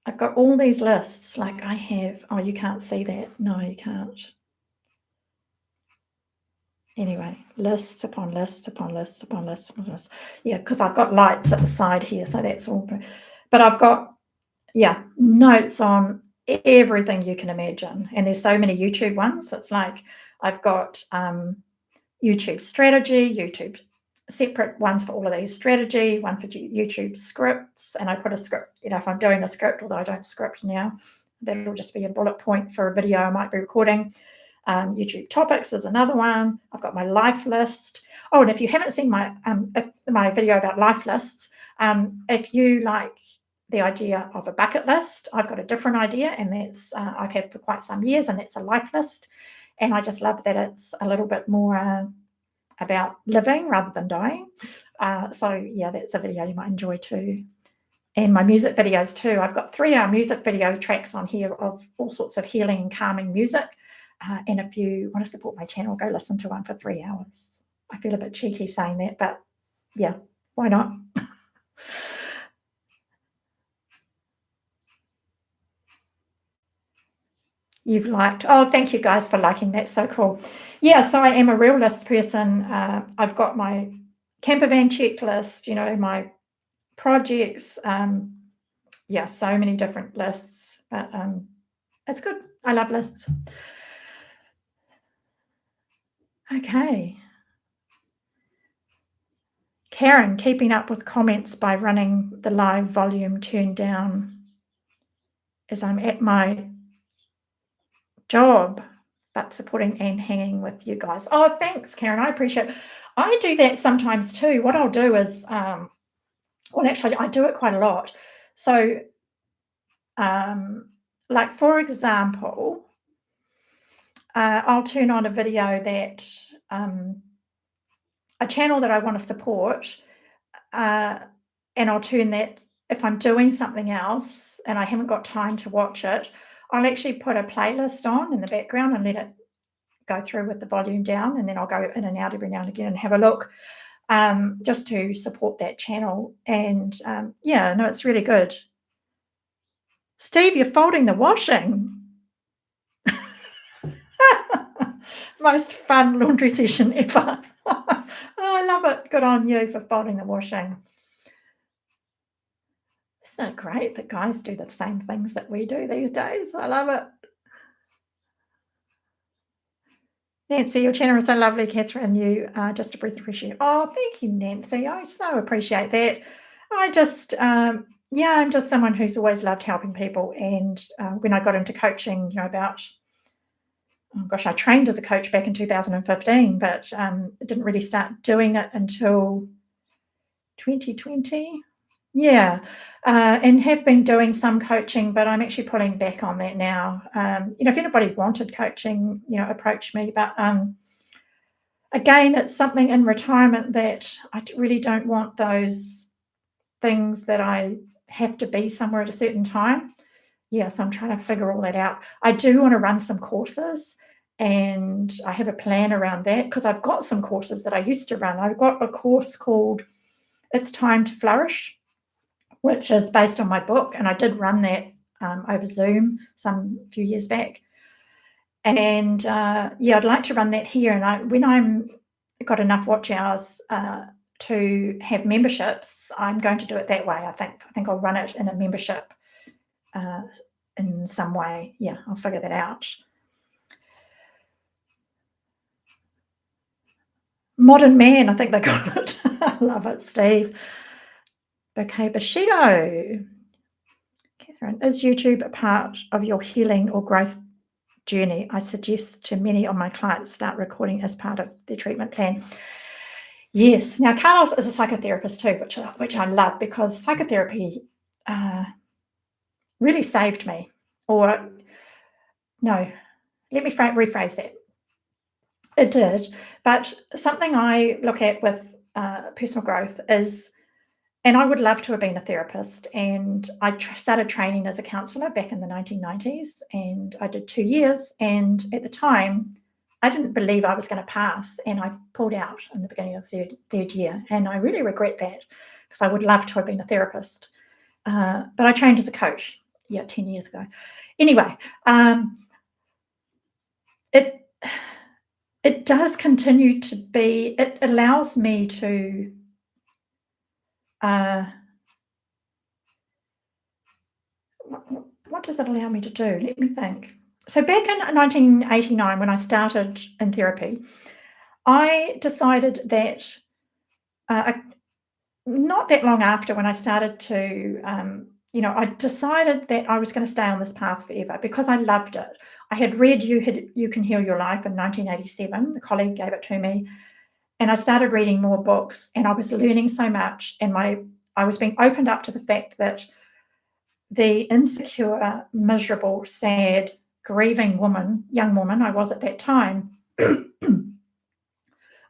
S1: I've got all these lists. Like I have, oh, you can't see that. No, you can't. Anyway, lists upon lists upon lists upon lists upon lists. Yeah, because I've got lights at the side here, so that's all. But I've got, notes on everything you can imagine. And there's so many YouTube ones. It's like I've got YouTube strategy, YouTube separate ones for all of these, strategy, one for YouTube scripts. And I put a script, if I'm doing a script, although I don't script now, that'll just be a bullet point for a video I might be recording. YouTube topics is another one. I've got my life list. Oh, and if you haven't seen my video about life lists, if you like the idea of a bucket list, I've got a different idea, and that's I've had for quite some years, and that's a life list. And I just love that it's a little bit more about living rather than dying. So yeah, that's a video you might enjoy too. And my music videos too. I've got 3-hour music video tracks on here of all sorts of healing and calming music. And if you want to support my channel, go listen to one for 3 hours. I feel a bit cheeky saying that, but yeah, why not? You've liked. Oh, thank you guys for liking. That's so cool. Yeah, so I am a real list person. I've got my camper van checklist, my projects. Yeah, so many different lists, but it's good. I love lists. Okay. Karen, keeping up with comments by running the live volume turned down as I'm at my job, but supporting and hanging with you guys. Oh, thanks, Karen. I appreciate it. I do that sometimes too. What I'll do is, well, actually, I do it quite a lot. So, like, for example, I'll turn on a video that a channel that I want to support, and I'll turn that if I'm doing something else and I haven't got time to watch it, I'll actually put a playlist on in the background and let it go through with the volume down, and then I'll go in and out every now and again and have a look, just to support that channel. And yeah, no, it's really good. Steve, you're folding the washing. Most fun laundry session ever. Oh, I love it. Good on you for folding the washing. Isn't it great that guys do the same things that we do these days? I love it. Nancy, your channel is so lovely, Kathryn. You are just a breath of fresh air. Oh, thank you, Nancy. I so appreciate that. I just, yeah, I'm just someone who's always loved helping people. And when I got into coaching, about, oh gosh, I trained as a coach back in 2015, but didn't really start doing it until 2020. Yeah, and have been doing some coaching, but I'm actually pulling back on that now. If anybody wanted coaching, approach me. But again, it's something in retirement that I really don't want those things that I have to be somewhere at a certain time. Yeah, so I'm trying to figure all that out. I do want to run some courses, and I have a plan around that because I've got some courses that I used to run. I've got a course called It's Time to Flourish, which is based on my book, and I did run that over Zoom some few years back. And yeah, I'd like to run that here. And when I'm got enough watch hours to have memberships, I'm going to do it that way. I think I'll run it in a membership in some way. Yeah, I'll figure that out. Modern Man, I think they call it. I love it, Steve. Okay, Bushido. Kathryn, is YouTube a part of your healing or growth journey? I suggest to many of my clients start recording as part of their treatment plan. Yes. Now, Carlos is a psychotherapist too, which I love, because psychotherapy really saved me. Or no, let me rephrase that. It did. But something I look at with personal growth is, and I would love to have been a therapist, and I started training as a counsellor back in the 1990s, and I did 2 years, and at the time I didn't believe I was going to pass, and I pulled out in the beginning of the third year, and I really regret that because I would love to have been a therapist, but I trained as a coach 10 years ago. Anyway, it does continue to be, it allows me to what does it allow me to do? Let me think. So back in 1989, when I started in therapy, I decided that not that long after, when I started to, I decided that I was going to stay on this path forever because I loved it. I had read You Can Heal Your Life in 1987. The colleague gave it to me, and I started reading more books, and I was learning so much, and I was being opened up to the fact that the insecure, miserable, sad, grieving woman, young woman I was at that time,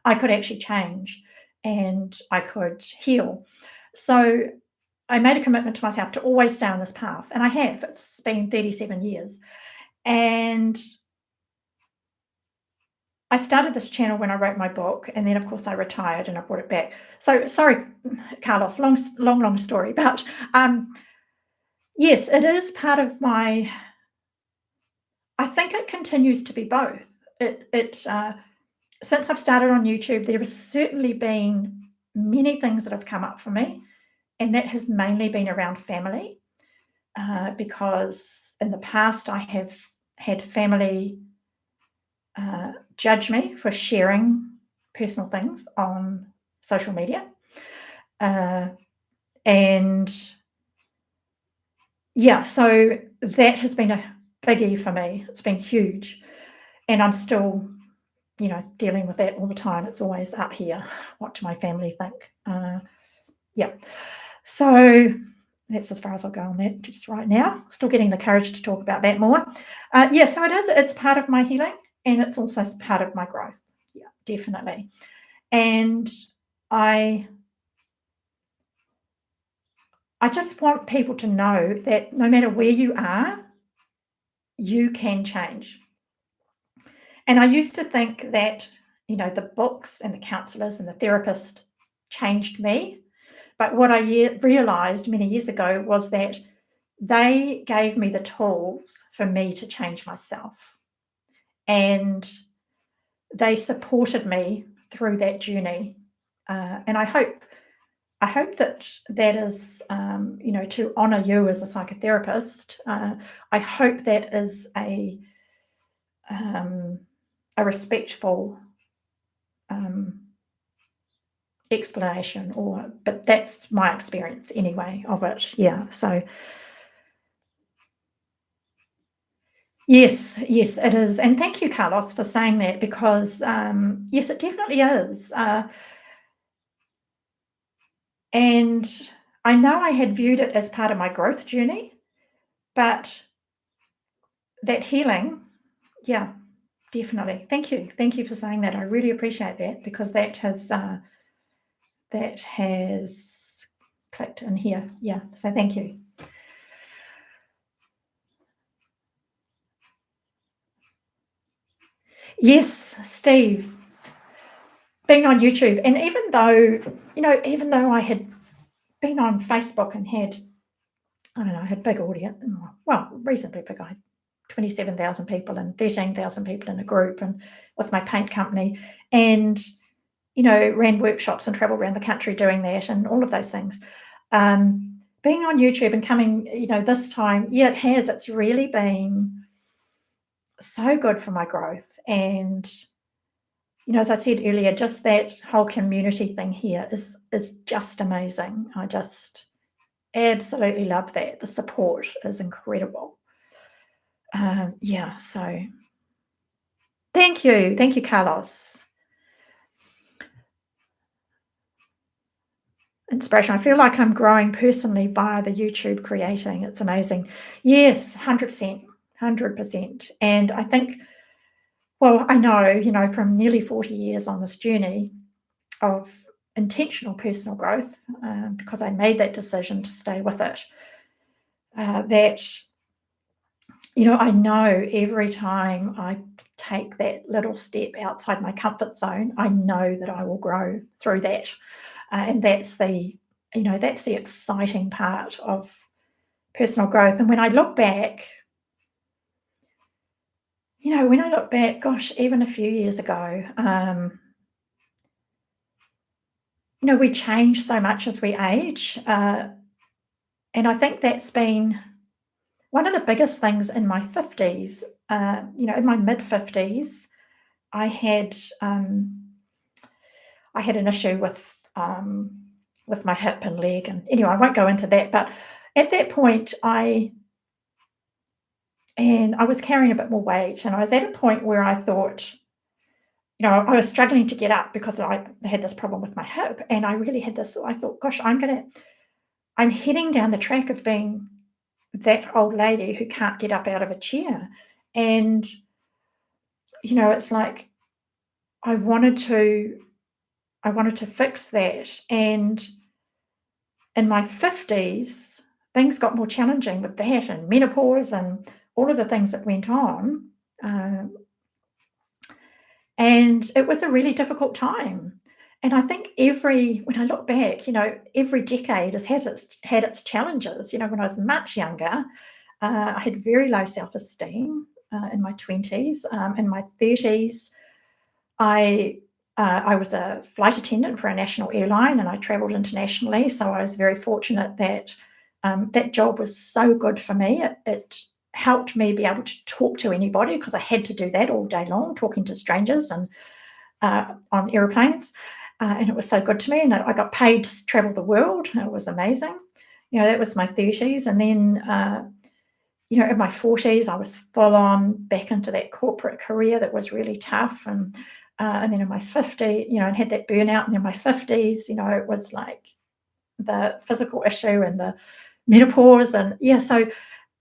S1: I could actually change and I could heal. So I made a commitment to myself to always stay on this path, and I have. It's been 37 years. And I started this channel when I wrote my book, and then of course I retired and I brought it back. So sorry, Carlos, long story, but yes, it is part of my. I think it continues to be both. Since I've started on YouTube, there has certainly been many things that have come up for me, and that has mainly been around family, because in the past I have had family judge me for sharing personal things on social media. And yeah, so that has been a biggie for me. It's been huge. And I'm still, dealing with that all the time. It's always up here. What do my family think? Yeah. So that's as far as I'll go on that just right now. Still getting the courage to talk about that more. Yeah, so it is. It's part of my healing, and it's also part of my growth. Yeah, definitely. And I just want people to know that no matter where you are, you can change. And I used to think that, the books and the counselors and the therapist changed me. But what I realized many years ago was that they gave me the tools for me to change myself. And they supported me through that journey. And I hope that is, to honour you as a psychotherapist. I hope that is a respectful explanation, but that's my experience anyway of it. Yeah. So yes, it is. And thank you, Carlos, for saying that, because yes, it definitely is. And I know I had viewed it as part of my growth journey, but that healing, yeah, definitely. Thank you. Thank you for saying that. I really appreciate that, because that has clicked in here. Yeah. So thank you. Yes, Steve, being on YouTube, and even though I had been on Facebook and had, I don't know, I had big audience, well, reasonably big. I had 27,000 people and 13,000 people in a group, and with my paint company, and ran workshops and traveled around the country doing that and all of those things. Being on YouTube and coming, this time, yeah, it's really been so good for my growth. And as I said earlier, just that whole community thing here is just amazing. I just absolutely love that. The support is incredible. Yeah, so thank you, Carlos. Inspiration. I feel like I'm growing personally via the YouTube creating. It's amazing. Yes, 100%, 100%. And I think, well, I know, from nearly 40 years on this journey of intentional personal growth, because I made that decision to stay with it, that, I know every time I take that little step outside my comfort zone, I know that I will grow through that. And that's the exciting part of personal growth. And when I look back, gosh, even a few years ago, we change so much as we age. And I think that's been one of the biggest things in my 50s. In my mid-50s, I had an issue with my hip and leg. And anyway, I won't go into that. But at that point, I was carrying a bit more weight. And I was at a point where I thought, I was struggling to get up because I had this problem with my hip. And I really had this, I thought, gosh, I'm heading down the track of being that old lady who can't get up out of a chair. And, it's like I wanted to fix that. And in my 50s, things got more challenging with that and menopause and all of the things that went on. And it was a really difficult time. And I think when I look back, every decade had its challenges. When I was much younger, I had very low self-esteem in my 20s. In my 30s, I was a flight attendant for a national airline, and I travelled internationally. So I was very fortunate that that job was so good for me. It helped me be able to talk to anybody, because I had to do that all day long, talking to strangers and on airplanes. And it was so good to me. And I got paid to travel the world. It was amazing. That was my 30s. And then, in my 40s, I was full on back into that corporate career that was really tough. And then in my 50s, and had that burnout. And in my 50s, it was like the physical issue and the menopause. And so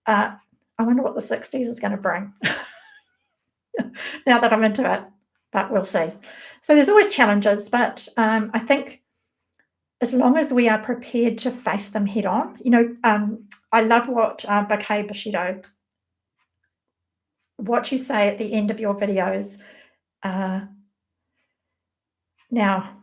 S1: I wonder what the 60s is going to bring now that I'm into it, but we'll see. So there's always challenges, but I think as long as we are prepared to face them head on, I love what Bouquet Bushido, what you say at the end of your videos. Now,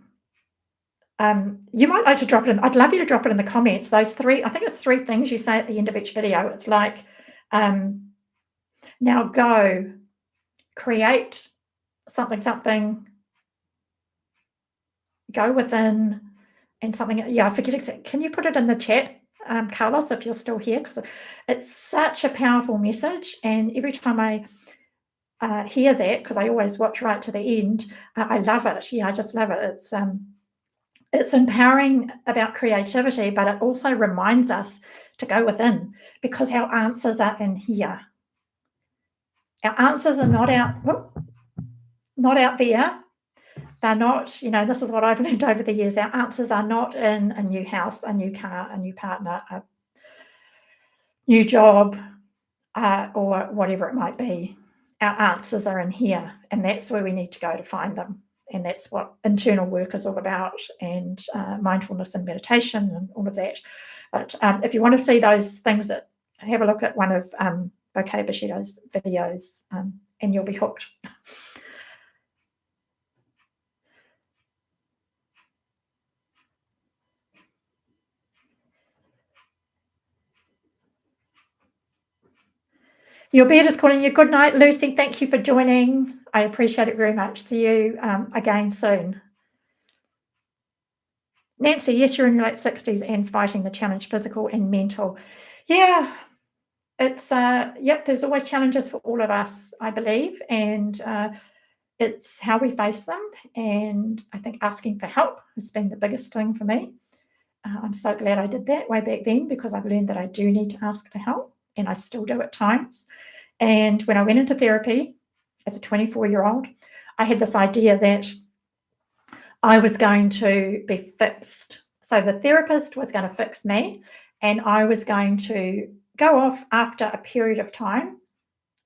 S1: you might like to drop it in. I'd love you to drop it in the comments. I think it's 3 things you say at the end of each video. It's like, now go, create something, go within, and something. I forget exactly. Can you put it in the chat, Carlos, if you're still here? Because it's such a powerful message. And every time I hear that, because I always watch right to the end, I love it. I just love it. It's empowering about creativity, but it also reminds us to go within, because our answers are in here. Our answers are not out there. They're not, this is what I've learned over the years. Our answers are not in a new house, a new car, a new partner, a new job, or whatever it might be. Our answers are in here, and that's where we need to go to find them. And that's what internal work is all about, and mindfulness and meditation and all of that. But if you want to see those things, have a look at one of Bouquet Bushido's videos, and you'll be hooked. Your beard is calling you. Good night, Lucy. Thank you for joining. I appreciate it very much. See you again soon. Nancy, yes, you're in your late 60s and fighting the challenge, physical and mental. Yeah, it's, there's always challenges for all of us, I believe. And it's how we face them. And I think asking for help has been the biggest thing for me. I'm so glad I did that way back then, because I've learned that I do need to ask for help, and I still do at times. And when I went into therapy as a 24-year-old, I had this idea that I was going to be fixed. So the therapist was going to fix me, and I was going to go off after a period of time.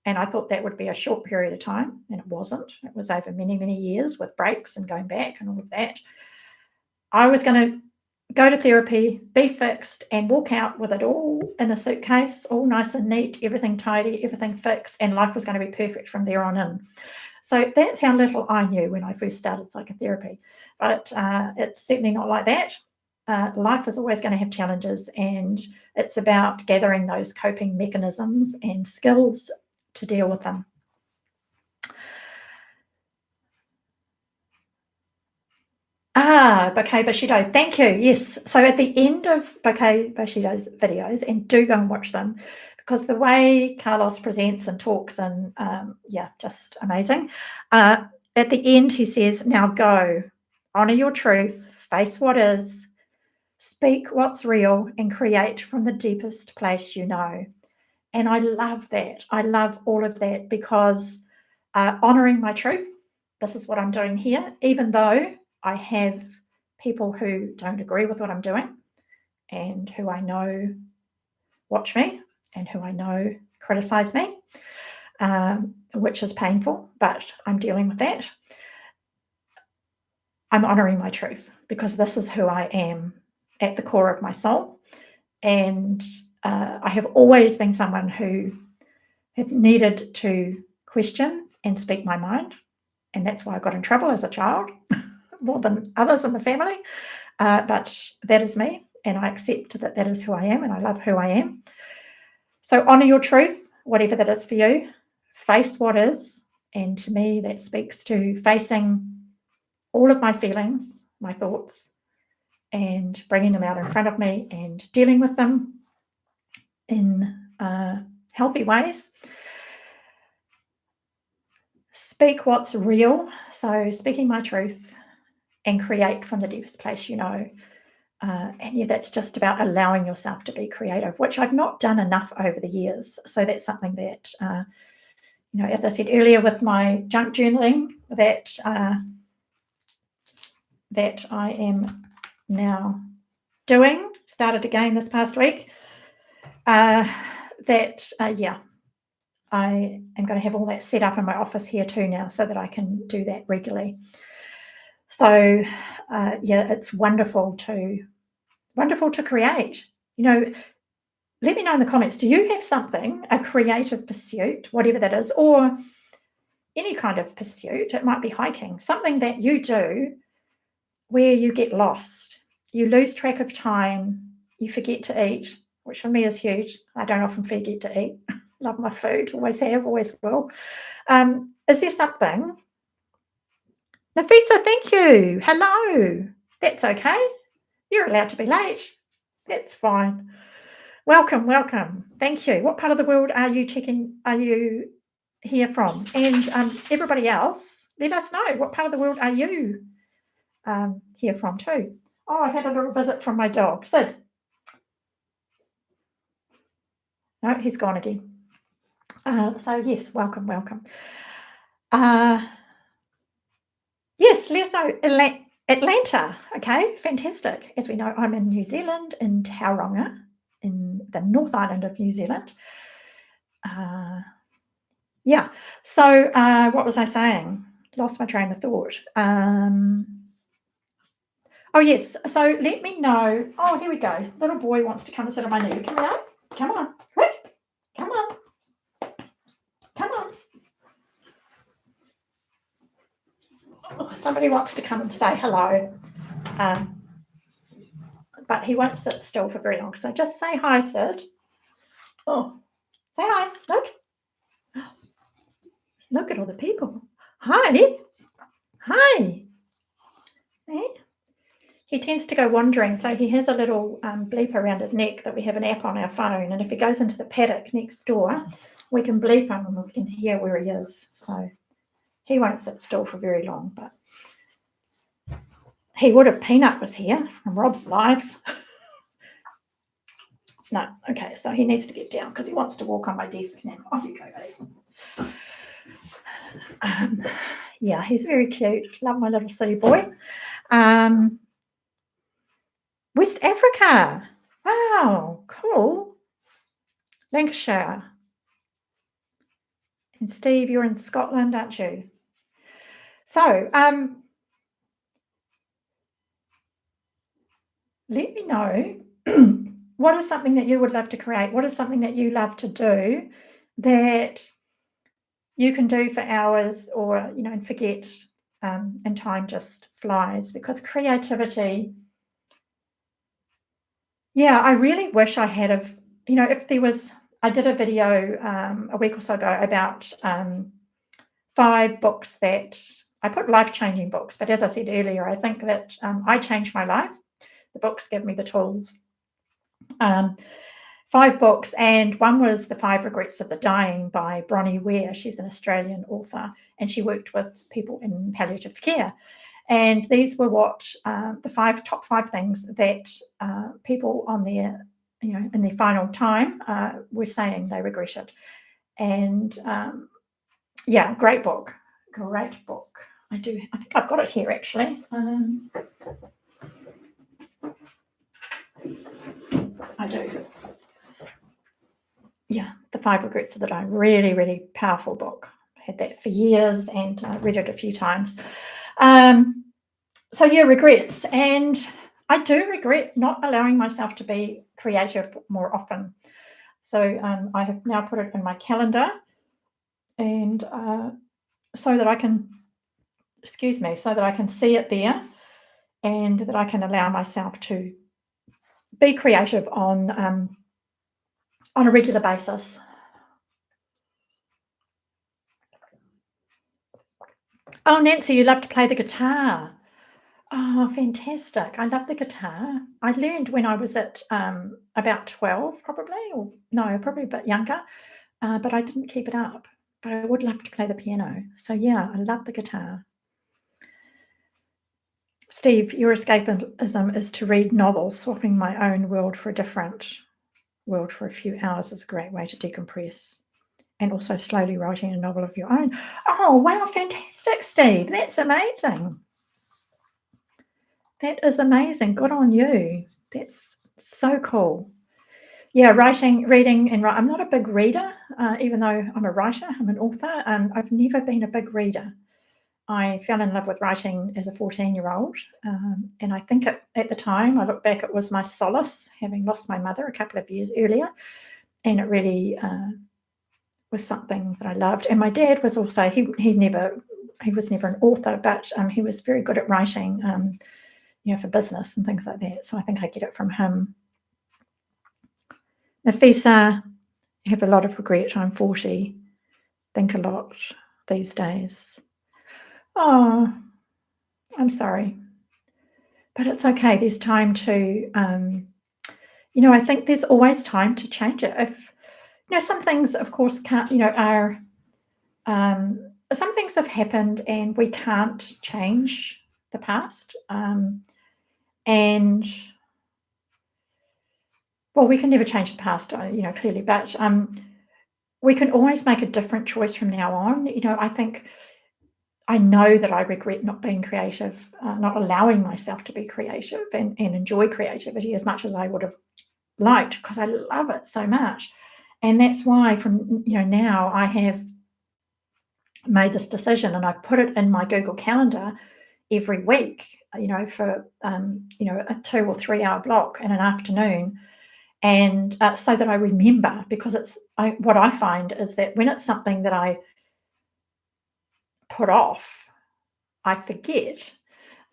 S1: And I thought that would be a short period of time, and it wasn't. It was over many, many years with breaks and going back and all of that. I was going to go to therapy, be fixed, and walk out with it all in a suitcase, all nice and neat, everything tidy, everything fixed, and life was going to be perfect from there on in. So that's how little I knew when I first started psychotherapy. But it's certainly not like that. Life is always going to have challenges, and it's about gathering those coping mechanisms and skills to deal with them. Bouquet Bushido, thank you. Yes, so at the end of Bouquet Bushido's videos, and do go and watch them, because the way Carlos presents and talks, and just amazing. At the end, he says, now go, honor your truth, face what is, speak what's real, and create from the deepest place you know. And I love that. I love all of that, because honoring my truth, this is what I'm doing here, even though I have people who don't agree with what I'm doing, and who I know watch me, and who I know criticize me. which is painful, but I'm dealing with that. I'm honouring my truth because this is who I am at the core of my soul. And I have always been someone who have needed to question and speak my mind. And that's why I got in trouble as a child, more than others in the family. But that is me, and I accept that that is who I am, and I love who I am. So honour your truth, whatever that is for you. Face what is. And to me, that speaks to facing all of my feelings, my thoughts, and bringing them out in front of me and dealing with them in healthy ways. Speak what's real. So speaking my truth and create from the deepest place you know. And yeah, that's just about allowing yourself to be creative, which I've not done enough over the years. So that's something that, as I said earlier with my junk journaling, that I am now doing, started again this past week, I am going to have all that set up in my office here too now so that I can do that regularly. So, it's wonderful to create. Let me know in the comments, do you have something, a creative pursuit, whatever that is, or any kind of pursuit? It might be hiking, something that you do where you get lost, you lose track of time, you forget to eat, which for me is huge. I don't often forget to eat. Love my food, always have, always will. Is there something? Nafisa, thank you. Hello. That's okay. You're allowed to be late. That's fine. Welcome. Thank you. What part of the world are you here from? And everybody else, let us know. What part of the world are you here from too? Oh, I've had a little visit from my dog, Sid. No, he's gone again. So yes, welcome. Yes, Leso, Atlanta. Okay, fantastic. As we know, I'm in New Zealand, in Tauranga, in the North Island of New Zealand. So what was I saying? Lost my train of thought. Oh yes, so let me know. Oh, here we go. Little boy wants to come and sit on my knee. Come on, quick. Come on. Oh, somebody wants to come and say hello. But he won't sit still for very long. So just say hi, Sid. Oh, say hi. Look at all the people. Hi. Hey. He tends to go wandering, so he has a little bleep around his neck that we have an app on our phone, and if he goes into the paddock next door, we can bleep him and we can hear where he is. So he won't sit still for very long, but he would if Peanut was here from Rob's Lives. No, okay, so he needs to get down because he wants to walk on my desk now. Off you go, buddy. He's very cute. Love my little silly boy. West Africa. Wow, cool. Lancashire. And Steve, you're in Scotland, aren't you? So, let me know what is something that you would love to create? What is something that you love to do that you can do for hours or, and forget, and time just flies? Because creativity, I really wish I had if there was, I did a video a week or so ago about 5 books that I put life-changing books, but as I said earlier, I think that I changed my life. The books give me the tools. 5 books, and one was The 5 Regrets of the Dying by Bronnie Ware. She's an Australian author, and she worked with people in palliative care. And these were what the top 5 things that people on their, in their final time were saying they regretted. And great book. I think I've got it here actually. I do. Yeah, The 5 Regrets of the Day, really, really powerful book. I had that for years and read it a few times. So yeah, regrets. And I do regret not allowing myself to be creative more often. So I have now put it in my calendar, and so that I can, so that I can see it there, and that I can allow myself to be creative on a regular basis. Oh, Nancy, you love to play the guitar. Oh, fantastic. I love the guitar. I learned when I was at about 12, probably, or no, probably a bit younger, but I didn't keep it up. But I would love to play the piano. So, yeah, I love the guitar. Steve, your escapism is to read novels. Swapping my own world for a different world for a few hours is a great way to decompress. And also slowly writing a novel of your own. Oh, wow, fantastic, Steve. That's amazing. That is amazing. Good on you. That's so cool. Yeah, writing, reading, and I'm not a big reader, even though I'm a writer, I'm an author. I've never been a big reader. I fell in love with writing as a 14-year-old, and I think at the time, I look back, it was my solace, having lost my mother a couple of years earlier, and it really was something that I loved. And my dad was also, he was never an author, but he was very good at writing, for business and things like that. So I think I get it from him. Nafisa, I have a lot of regret. I'm 40. Think a lot these days. Oh, I'm sorry. But it's okay. There's time to, I think there's always time to change it. If, some things, of course, can't, are, some things have happened and we can't change the past. And, well, we can never change the past, clearly, but we can always make a different choice from now on. I think I know that I regret not being creative, not allowing myself to be creative and enjoy creativity as much as I would have liked, because I love it so much. And that's why from, now I have made this decision, and I've put it in my Google Calendar every week, for, a 2 or 3 hour block in an afternoon. And so that I remember, because what I find is that when it's something that I put off, I forget.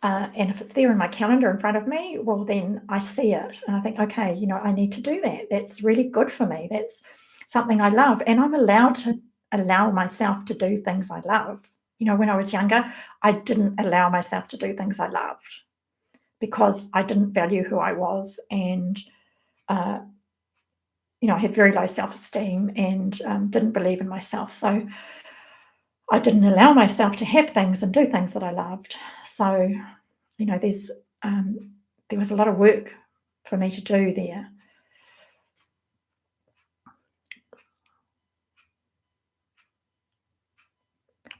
S1: And if it's there in my calendar in front of me, well, then I see it and I think, okay, I need to do that. That's really good for me. That's something I love. And I'm allowed to allow myself to do things I love. When I was younger, I didn't allow myself to do things I loved because I didn't value who I was. And, I had very low self-esteem and didn't believe in myself. So I didn't allow myself to have things and do things that I loved. So, there was a lot of work for me to do there.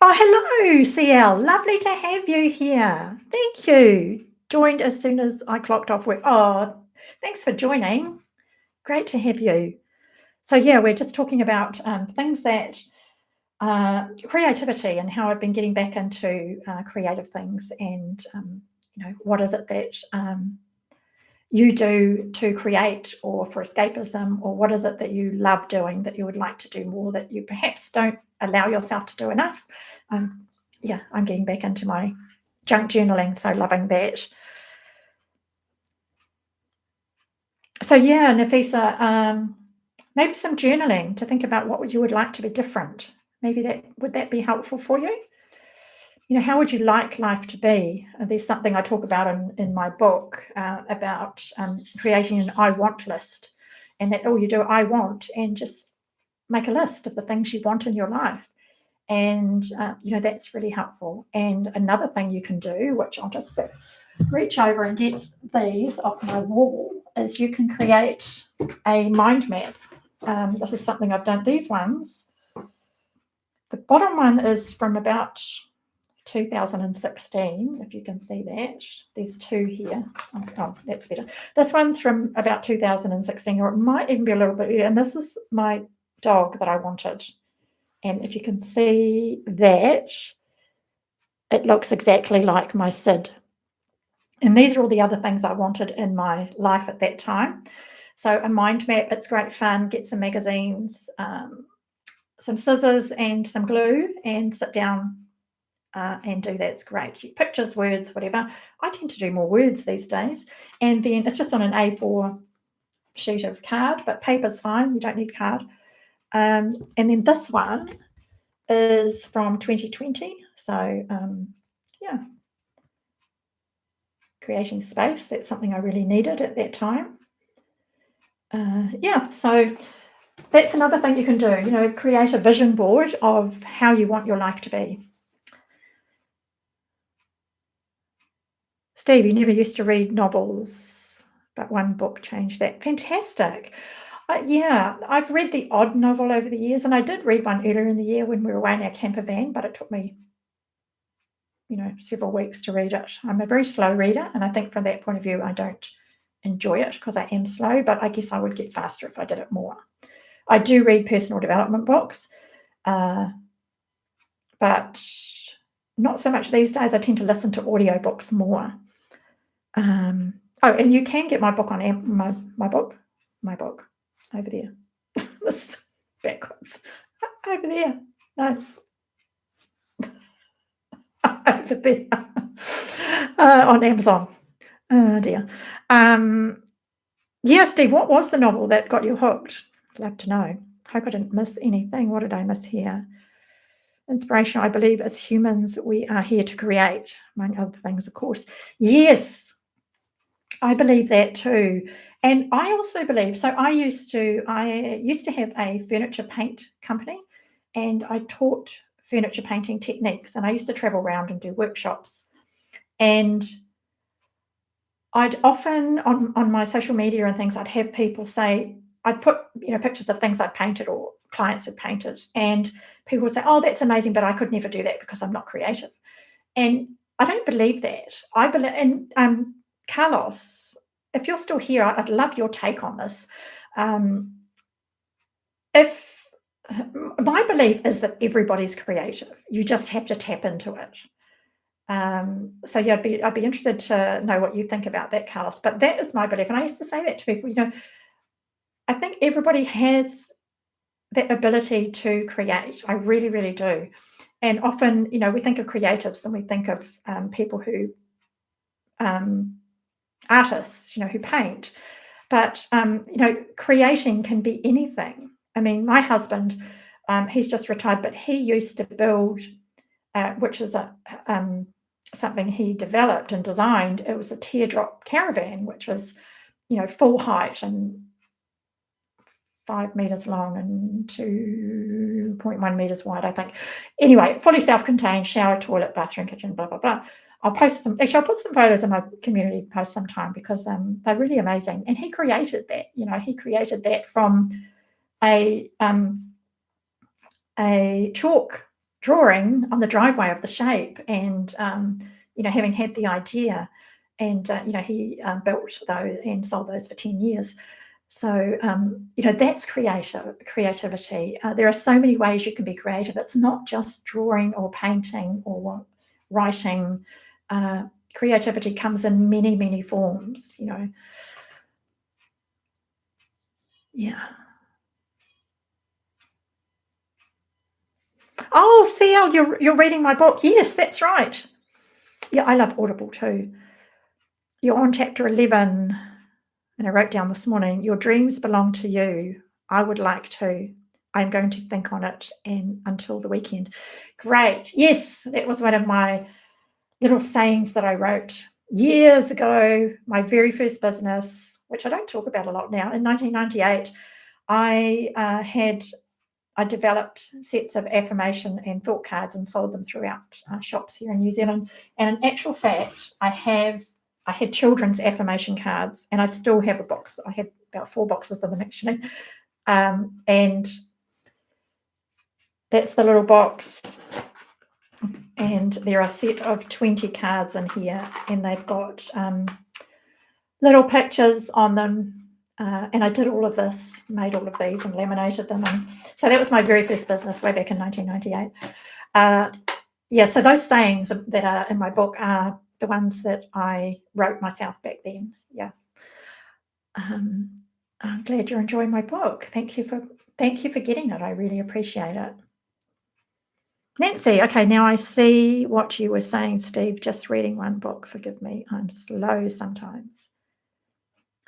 S1: Oh, hello, CL. Lovely to have you here. Thank you. Joined as soon as I clocked off work. Oh, thanks for joining. Great to have you. So, yeah, we're just talking about things that creativity and how I've been getting back into creative things, and what is it that you do to create or for escapism, or what is it that you love doing that you would like to do more that you perhaps don't allow yourself to do enough. I'm getting back into my junk journaling, so loving that. So yeah, Nafisa, maybe some journaling to think about what you would like to be different. Maybe would that be helpful for you? How would you like life to be? There's something I talk about in my book about creating an I want list, and that all you do, I want, and just make a list of the things you want in your life. And, that's really helpful. And another thing you can do, which I'll just reach over and get these off my wall, is you can create a mind map. This is something I've done. These ones, the bottom one is from about 2016, if you can see that. There's two here. Oh, that's better. This one's from about 2016, or it might even be a little bit earlier. And this is my dog that I wanted. And if you can see that, it looks exactly like my Sid. And these are all the other things I wanted in my life at that time. So a mind map, it's great fun. Get some magazines, some scissors and some glue, and sit down and do that. It's great. Pictures, words, whatever. I tend to do more words these days. And then it's just on an A4 sheet of card, but paper's fine. You don't need card. And then this one is from 2020. So, yeah. Creating space. That's something I really needed at that time. Yeah, so that's another thing you can do, create a vision board of how you want your life to be. Steve, you never used to read novels, but one book changed that. Fantastic. Yeah, I've read the odd novel over the years, and I did read one earlier in the year when we were away in our camper van, but it took me, several weeks to read it. I'm a very slow reader, and I think from that point of view, I don't enjoy it because I am slow, but I guess I would get faster if I did it more. I do read personal development books, but not so much these days. I tend to listen to audiobooks more. And you can get my book on my book over there. This backwards. Over there. No. Over there. On Amazon. Oh dear. Yeah, Steve, what was the novel that got you hooked? I'd love to know. Hope I didn't miss anything. What did I miss here? Inspiration, I believe, as humans, we are here to create, among other things, of course. Yes, I believe that too. And I also believe, so I used to have a furniture paint company, and I taught furniture painting techniques, and I used to travel around and do workshops. And I'd often, on my social media and things, I'd have people say, I'd put, pictures of things I'd painted or clients had painted, and people would say, oh, that's amazing, but I could never do that because I'm not creative. And I don't believe that. I believe, and Carlos, if you're still here, I'd love your take on this. If my belief is that everybody's creative, you just have to tap into it. So yeah, I'd be interested to know what you think about that, Carlos. But that is my belief, and I used to say that to people. I think everybody has that ability to create. I really, really do. And often, we think of creatives and we think of people who, artists, who paint. But, creating can be anything. I mean, my husband, he's just retired, but he used to build, which is something he developed and designed. It was a teardrop caravan, which was, full height and 5 meters long and 2.1 meters wide, I think. Anyway, fully self-contained, shower, toilet, bathroom, kitchen, blah, blah, blah. I'll put some photos in my community post sometime because they're really amazing. And he created that, he created that from a chalk drawing on the driveway of the shape, and, having had the idea, and, he built those and sold those for 10 years. So, that's creativity. There are so many ways you can be creative. It's not just drawing or painting or writing. Creativity comes in many, many forms, Yeah. Oh, CL, you're reading my book. Yes, that's right. Yeah, I love Audible too. You're on chapter 11. And I wrote down this morning, your dreams belong to you. I would like to. I'm going to think on it until the weekend. Great. Yes, that was one of my little sayings that I wrote years ago. My very first business, which I don't talk about a lot now, in 1998, I developed sets of affirmation and thought cards and sold them throughout shops here in New Zealand. And in actual fact, I had children's affirmation cards, and I still have a box. I have about 4 boxes of them actually. And that's the little box. And there are a set of 20 cards in here, and they've got little pictures on them And I did all of this, made all of these and laminated them. And so that was my very first business way back in 1998. So those sayings that are in my book are the ones that I wrote myself back then. Yeah. I'm glad you're enjoying my book. Thank you for getting it. I really appreciate it. Nancy, okay, now I see what you were saying, Steve. Just reading one book. Forgive me, I'm slow sometimes.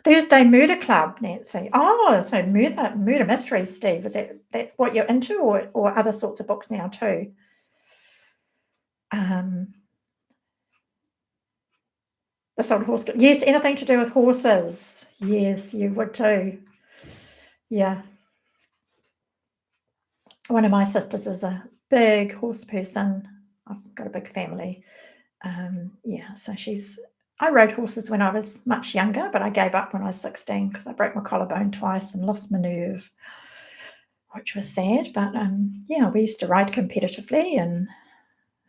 S1: Thursday Murder Club, Nancy. Oh, so murder mysteries, Steve. Is that what you're into, or other sorts of books now too? The Salt Horse. Yes, anything to do with horses. Yes, you would too. Yeah. One of my sisters is a big horse person. I've got a big family. So I rode horses when I was much younger, but I gave up when I was 16 because I broke my collarbone twice and lost my nerve, which was sad. But we used to ride competitively, and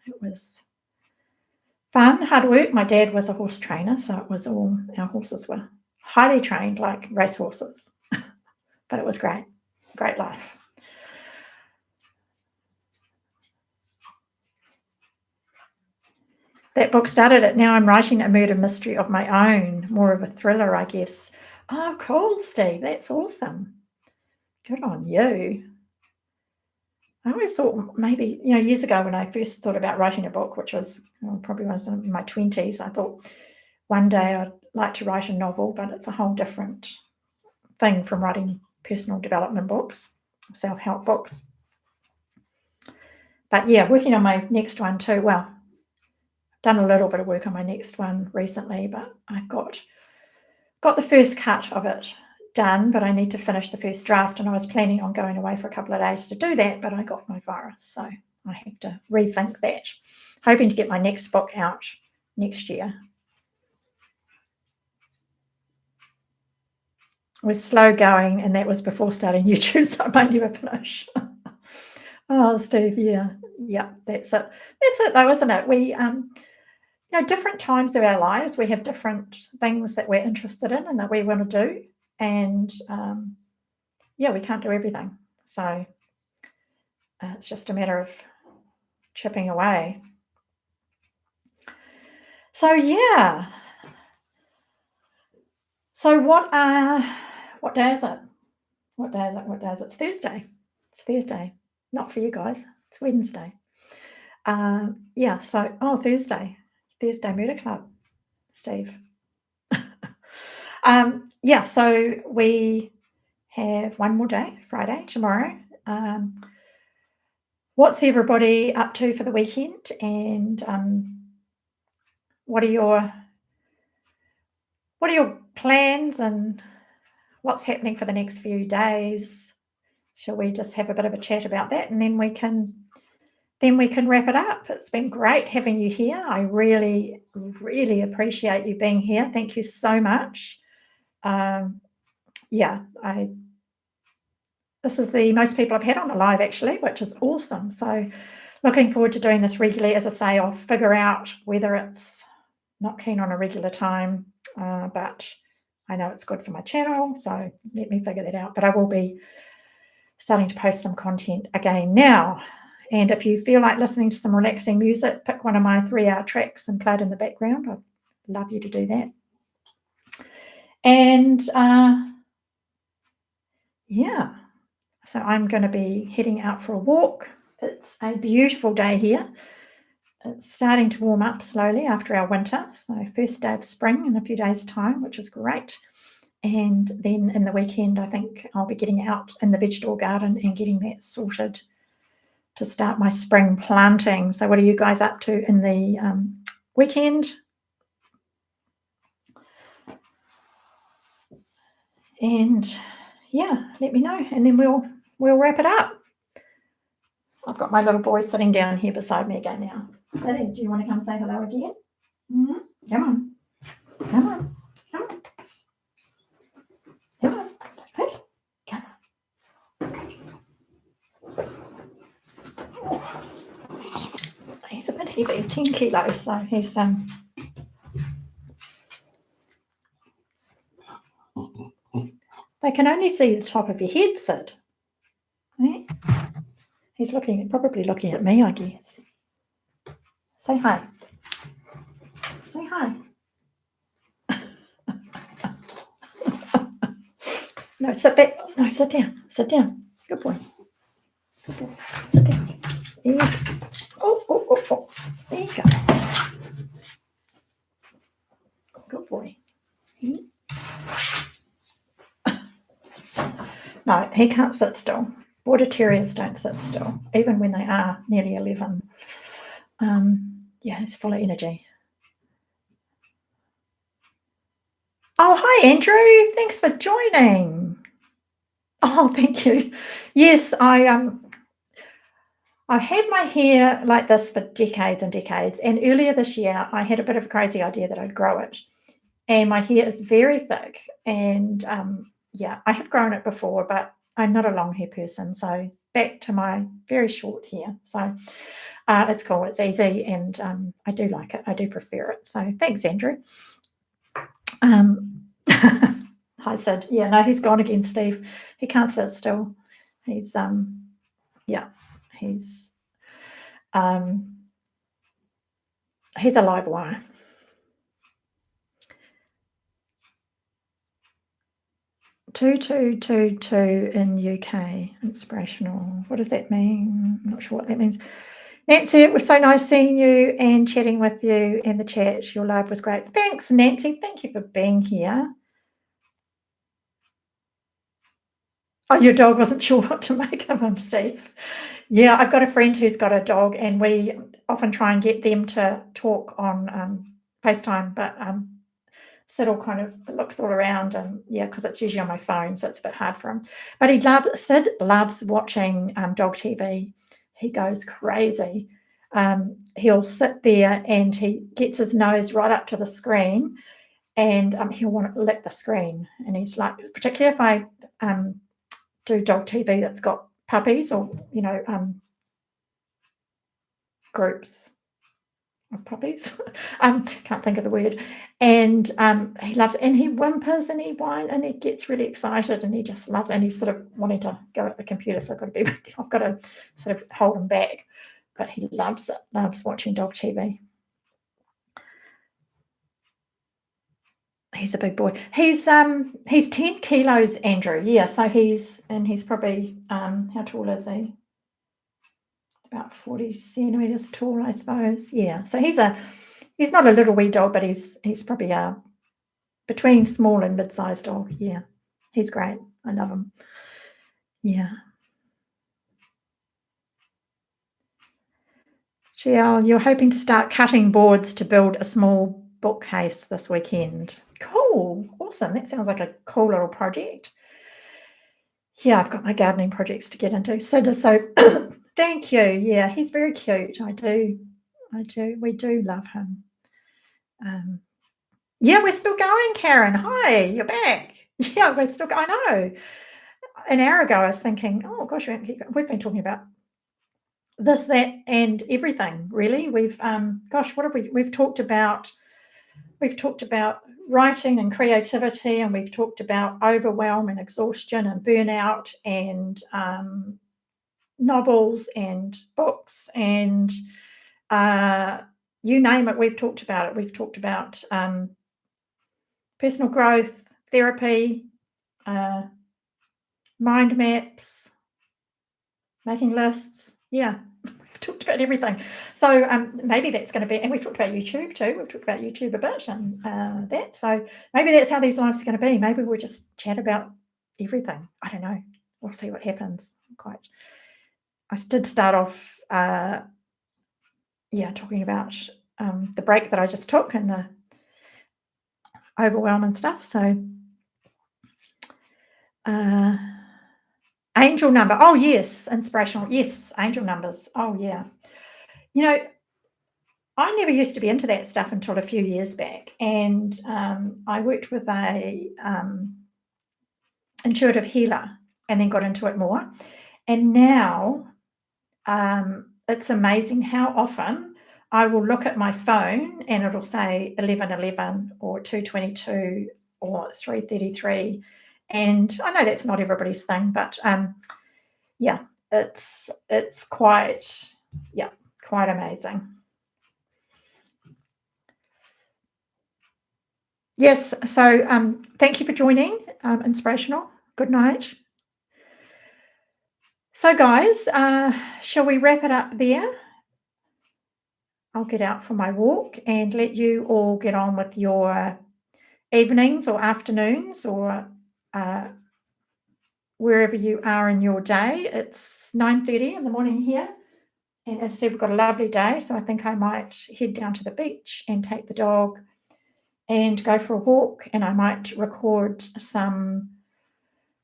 S1: it was fun, hard work. My dad was a horse trainer, so it was our horses were highly trained, like race horses. But it was great life. That book started it. Now I'm writing a murder mystery of my own, more of a thriller, I guess. Oh, cool, Steve. That's awesome. Good on you. I always thought maybe, years ago when I first thought about writing a book, which was probably when I was in my 20s, I thought one day I'd like to write a novel, but it's a whole different thing from writing personal development books, self-help books. But yeah, working on my next one too. Well, done a little bit of work on my next one recently, but I've got the first cut of it done, but I need to finish the first draft, and I was planning on going away for a couple of days to do that, but I got my virus, so I have to rethink that. Hoping to get my next book out next year. It was slow going, and that was before starting YouTube, so I might never finish. Oh, Steve, yeah, that's it. That's it, though, isn't it? We, different times of our lives, we have different things that we're interested in and that we want to do, and we can't do everything. So it's just a matter of chipping away. So yeah. So what day is it? What day is it? It's Thursday. It's Thursday. Not for you guys. It's Wednesday. Thursday. Thursday Murder Club, Steve. So we have one more day, Friday, tomorrow. What's everybody up to for the weekend? And what are your plans, and what's happening for the next few days? Shall we just have a bit of a chat about that, and then we can wrap it up? It's been great having you here. I really, really appreciate you being here. Thank you so much. This is the most people I've had on a live, actually, which is awesome. So looking forward to doing this regularly. As I say, I'll figure out whether it's not keen on a regular time, but I know it's good for my channel, so let me figure that out. But I will be starting to post some content again now. And if you feel like listening to some relaxing music, pick one of my 3-hour tracks and play it in the background. I'd love you to do that. And so I'm going to be heading out for a walk. It's a beautiful day here. It's starting to warm up slowly after our winter. So first day of spring in a few days' time, which is great. And then in the weekend, I think I'll be getting out in the vegetable garden and getting that sorted to start my spring planting. So what are you guys up to in the weekend? And let me know, and then we'll wrap it up. I've got my little boy sitting down here beside me again now. Daddy, do you want to come say hello again? Mm-hmm. Come on. Hey, come on. He's a bit heavy, 10 kilos, so he's They can only see the top of your head, Sid. Eh? He's probably looking at me, I guess. Say hi. Say hi. No, sit back. No, sit down. Sit down. Good boy. Good boy. Sit down. There you go. Oh. There you go. Good boy. No, he can't sit still. Border terriers don't sit still, even when they are nearly 11. Yeah, he's full of energy. Oh, hi, Andrew. Thanks for joining. Oh, thank you. Yes, I've had my hair like this for decades and decades. And earlier this year, I had a bit of a crazy idea that I'd grow it. And my hair is very thick. And yeah, I have grown it before, but I'm not a long hair person. So back to my very short hair. So it's cool. It's easy. And I do like it. I do prefer it. So thanks, Andrew. Hi, Sid. Yeah, no, he's gone again, Steve. He can't sit still. He's he's a live wire. Two in UK. Inspirational. What does that mean? I'm not sure what that means. Nancy, it was so nice seeing you and chatting with you in the chat. Your live was great. Thanks, Nancy. Thank you for being here. Oh, your dog wasn't sure what to make of him, Steve. Yeah, I've got a friend who's got a dog, and we often try and get them to talk on FaceTime, but Sid kind of looks all around, and yeah, because it's usually on my phone, so it's a bit hard for him. But Sid loves watching dog TV. He goes crazy. He'll sit there and he gets his nose right up to the screen, and he'll want to lick the screen. And he's like, particularly if I do dog TV that's got puppies or groups of puppies. Can't think of the word. And he loves it, and he whimpers and he whines and he gets really excited and he just loves it, and he's sort of wanting to go at the computer, so I've got to sort of hold him back. But he loves it, loves watching dog TV. He's a big boy. He's 10 kilos, Andrew. Yeah, so he's probably how tall is he? About 40 centimeters tall, I suppose. Yeah, so he's not a little wee dog, but he's probably between small and mid-sized dog. Yeah, he's great. I love him. Yeah. Jill, you're hoping to start cutting boards to build a small bookcase this weekend. Cool. Awesome. That sounds like a cool little project. Yeah, I've got my gardening projects to get into. So thank you. Yeah, he's very cute. I do. We do love him. Yeah, we're still going, Karen. Hi, you're back. Yeah, we're still going. I know. An hour ago, I was thinking, oh gosh, we've been talking about this, that, and everything. Really, we've gosh, what have we've talked about? We've talked about writing and creativity, and we've talked about overwhelm and exhaustion and burnout and novels and books and you name it. We've talked about it. We've talked about personal growth, therapy, mind maps, making lists. Yeah, we've talked about everything. So maybe that's going to be, and we've talked about YouTube too. We've talked about YouTube a bit and that. So maybe that's how these lives are going to be. Maybe we'll just chat about everything. I don't know. We'll see what happens. I did start off, talking about the break that I just took and the overwhelm and stuff. So angel number. Oh, yes. Inspirational. Yes. Angel numbers. Oh, yeah. I never used to be into that stuff until a few years back. And I worked with a intuitive healer and then got into it more. And now it's amazing how often I will look at my phone and it'll say 11:11 or 2:22 or 3:33, And I know that's not everybody's thing, but yeah, it's quite amazing. Yes, so thank you for joining. Inspirational. Good night. So, guys, shall we wrap it up there? I'll get out for my walk and let you all get on with your evenings or afternoons or wherever you are in your day. It's 9:30 in the morning here. And as I said, we've got a lovely day. So I think I might head down to the beach and take the dog and go for a walk. And I might record some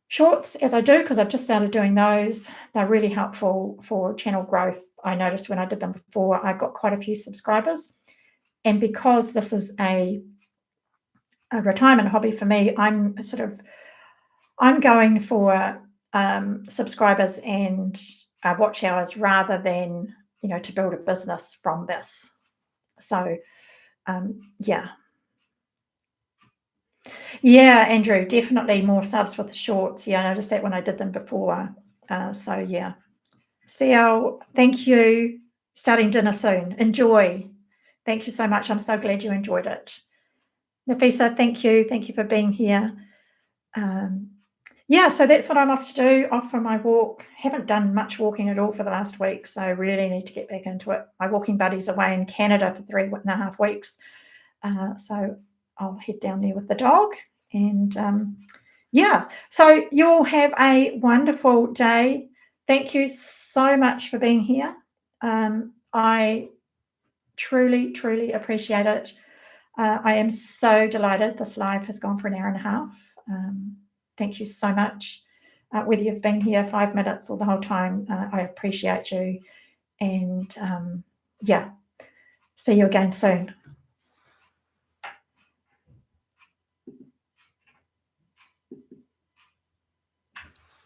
S1: shorts as I do, because I've just started doing those. They're really helpful for channel growth. I noticed when I did them before, I got quite a few subscribers. And because this is a retirement hobby for me, I'm going for subscribers and watch hours rather than, to build a business from this. So, yeah. Yeah, Andrew, definitely more subs with the shorts. Yeah, I noticed that when I did them before. So, yeah. CL, thank you. Starting dinner soon. Enjoy. Thank you so much. I'm so glad you enjoyed it. Nafisa, thank you. Thank you for being here. Yeah, so that's what I'm off to do, off for my walk. Haven't done much walking at all for the last week, so I really need to get back into it. My walking buddy's away in Canada for 3.5 weeks, so I'll head down there with the dog. And yeah, so you'll have a wonderful day. Thank you so much for being here. I truly, truly appreciate it. I am so delighted this live has gone for an hour and a half. Thank you so much. Whether you've been here 5 minutes or the whole time, I appreciate you. And yeah, see you again soon.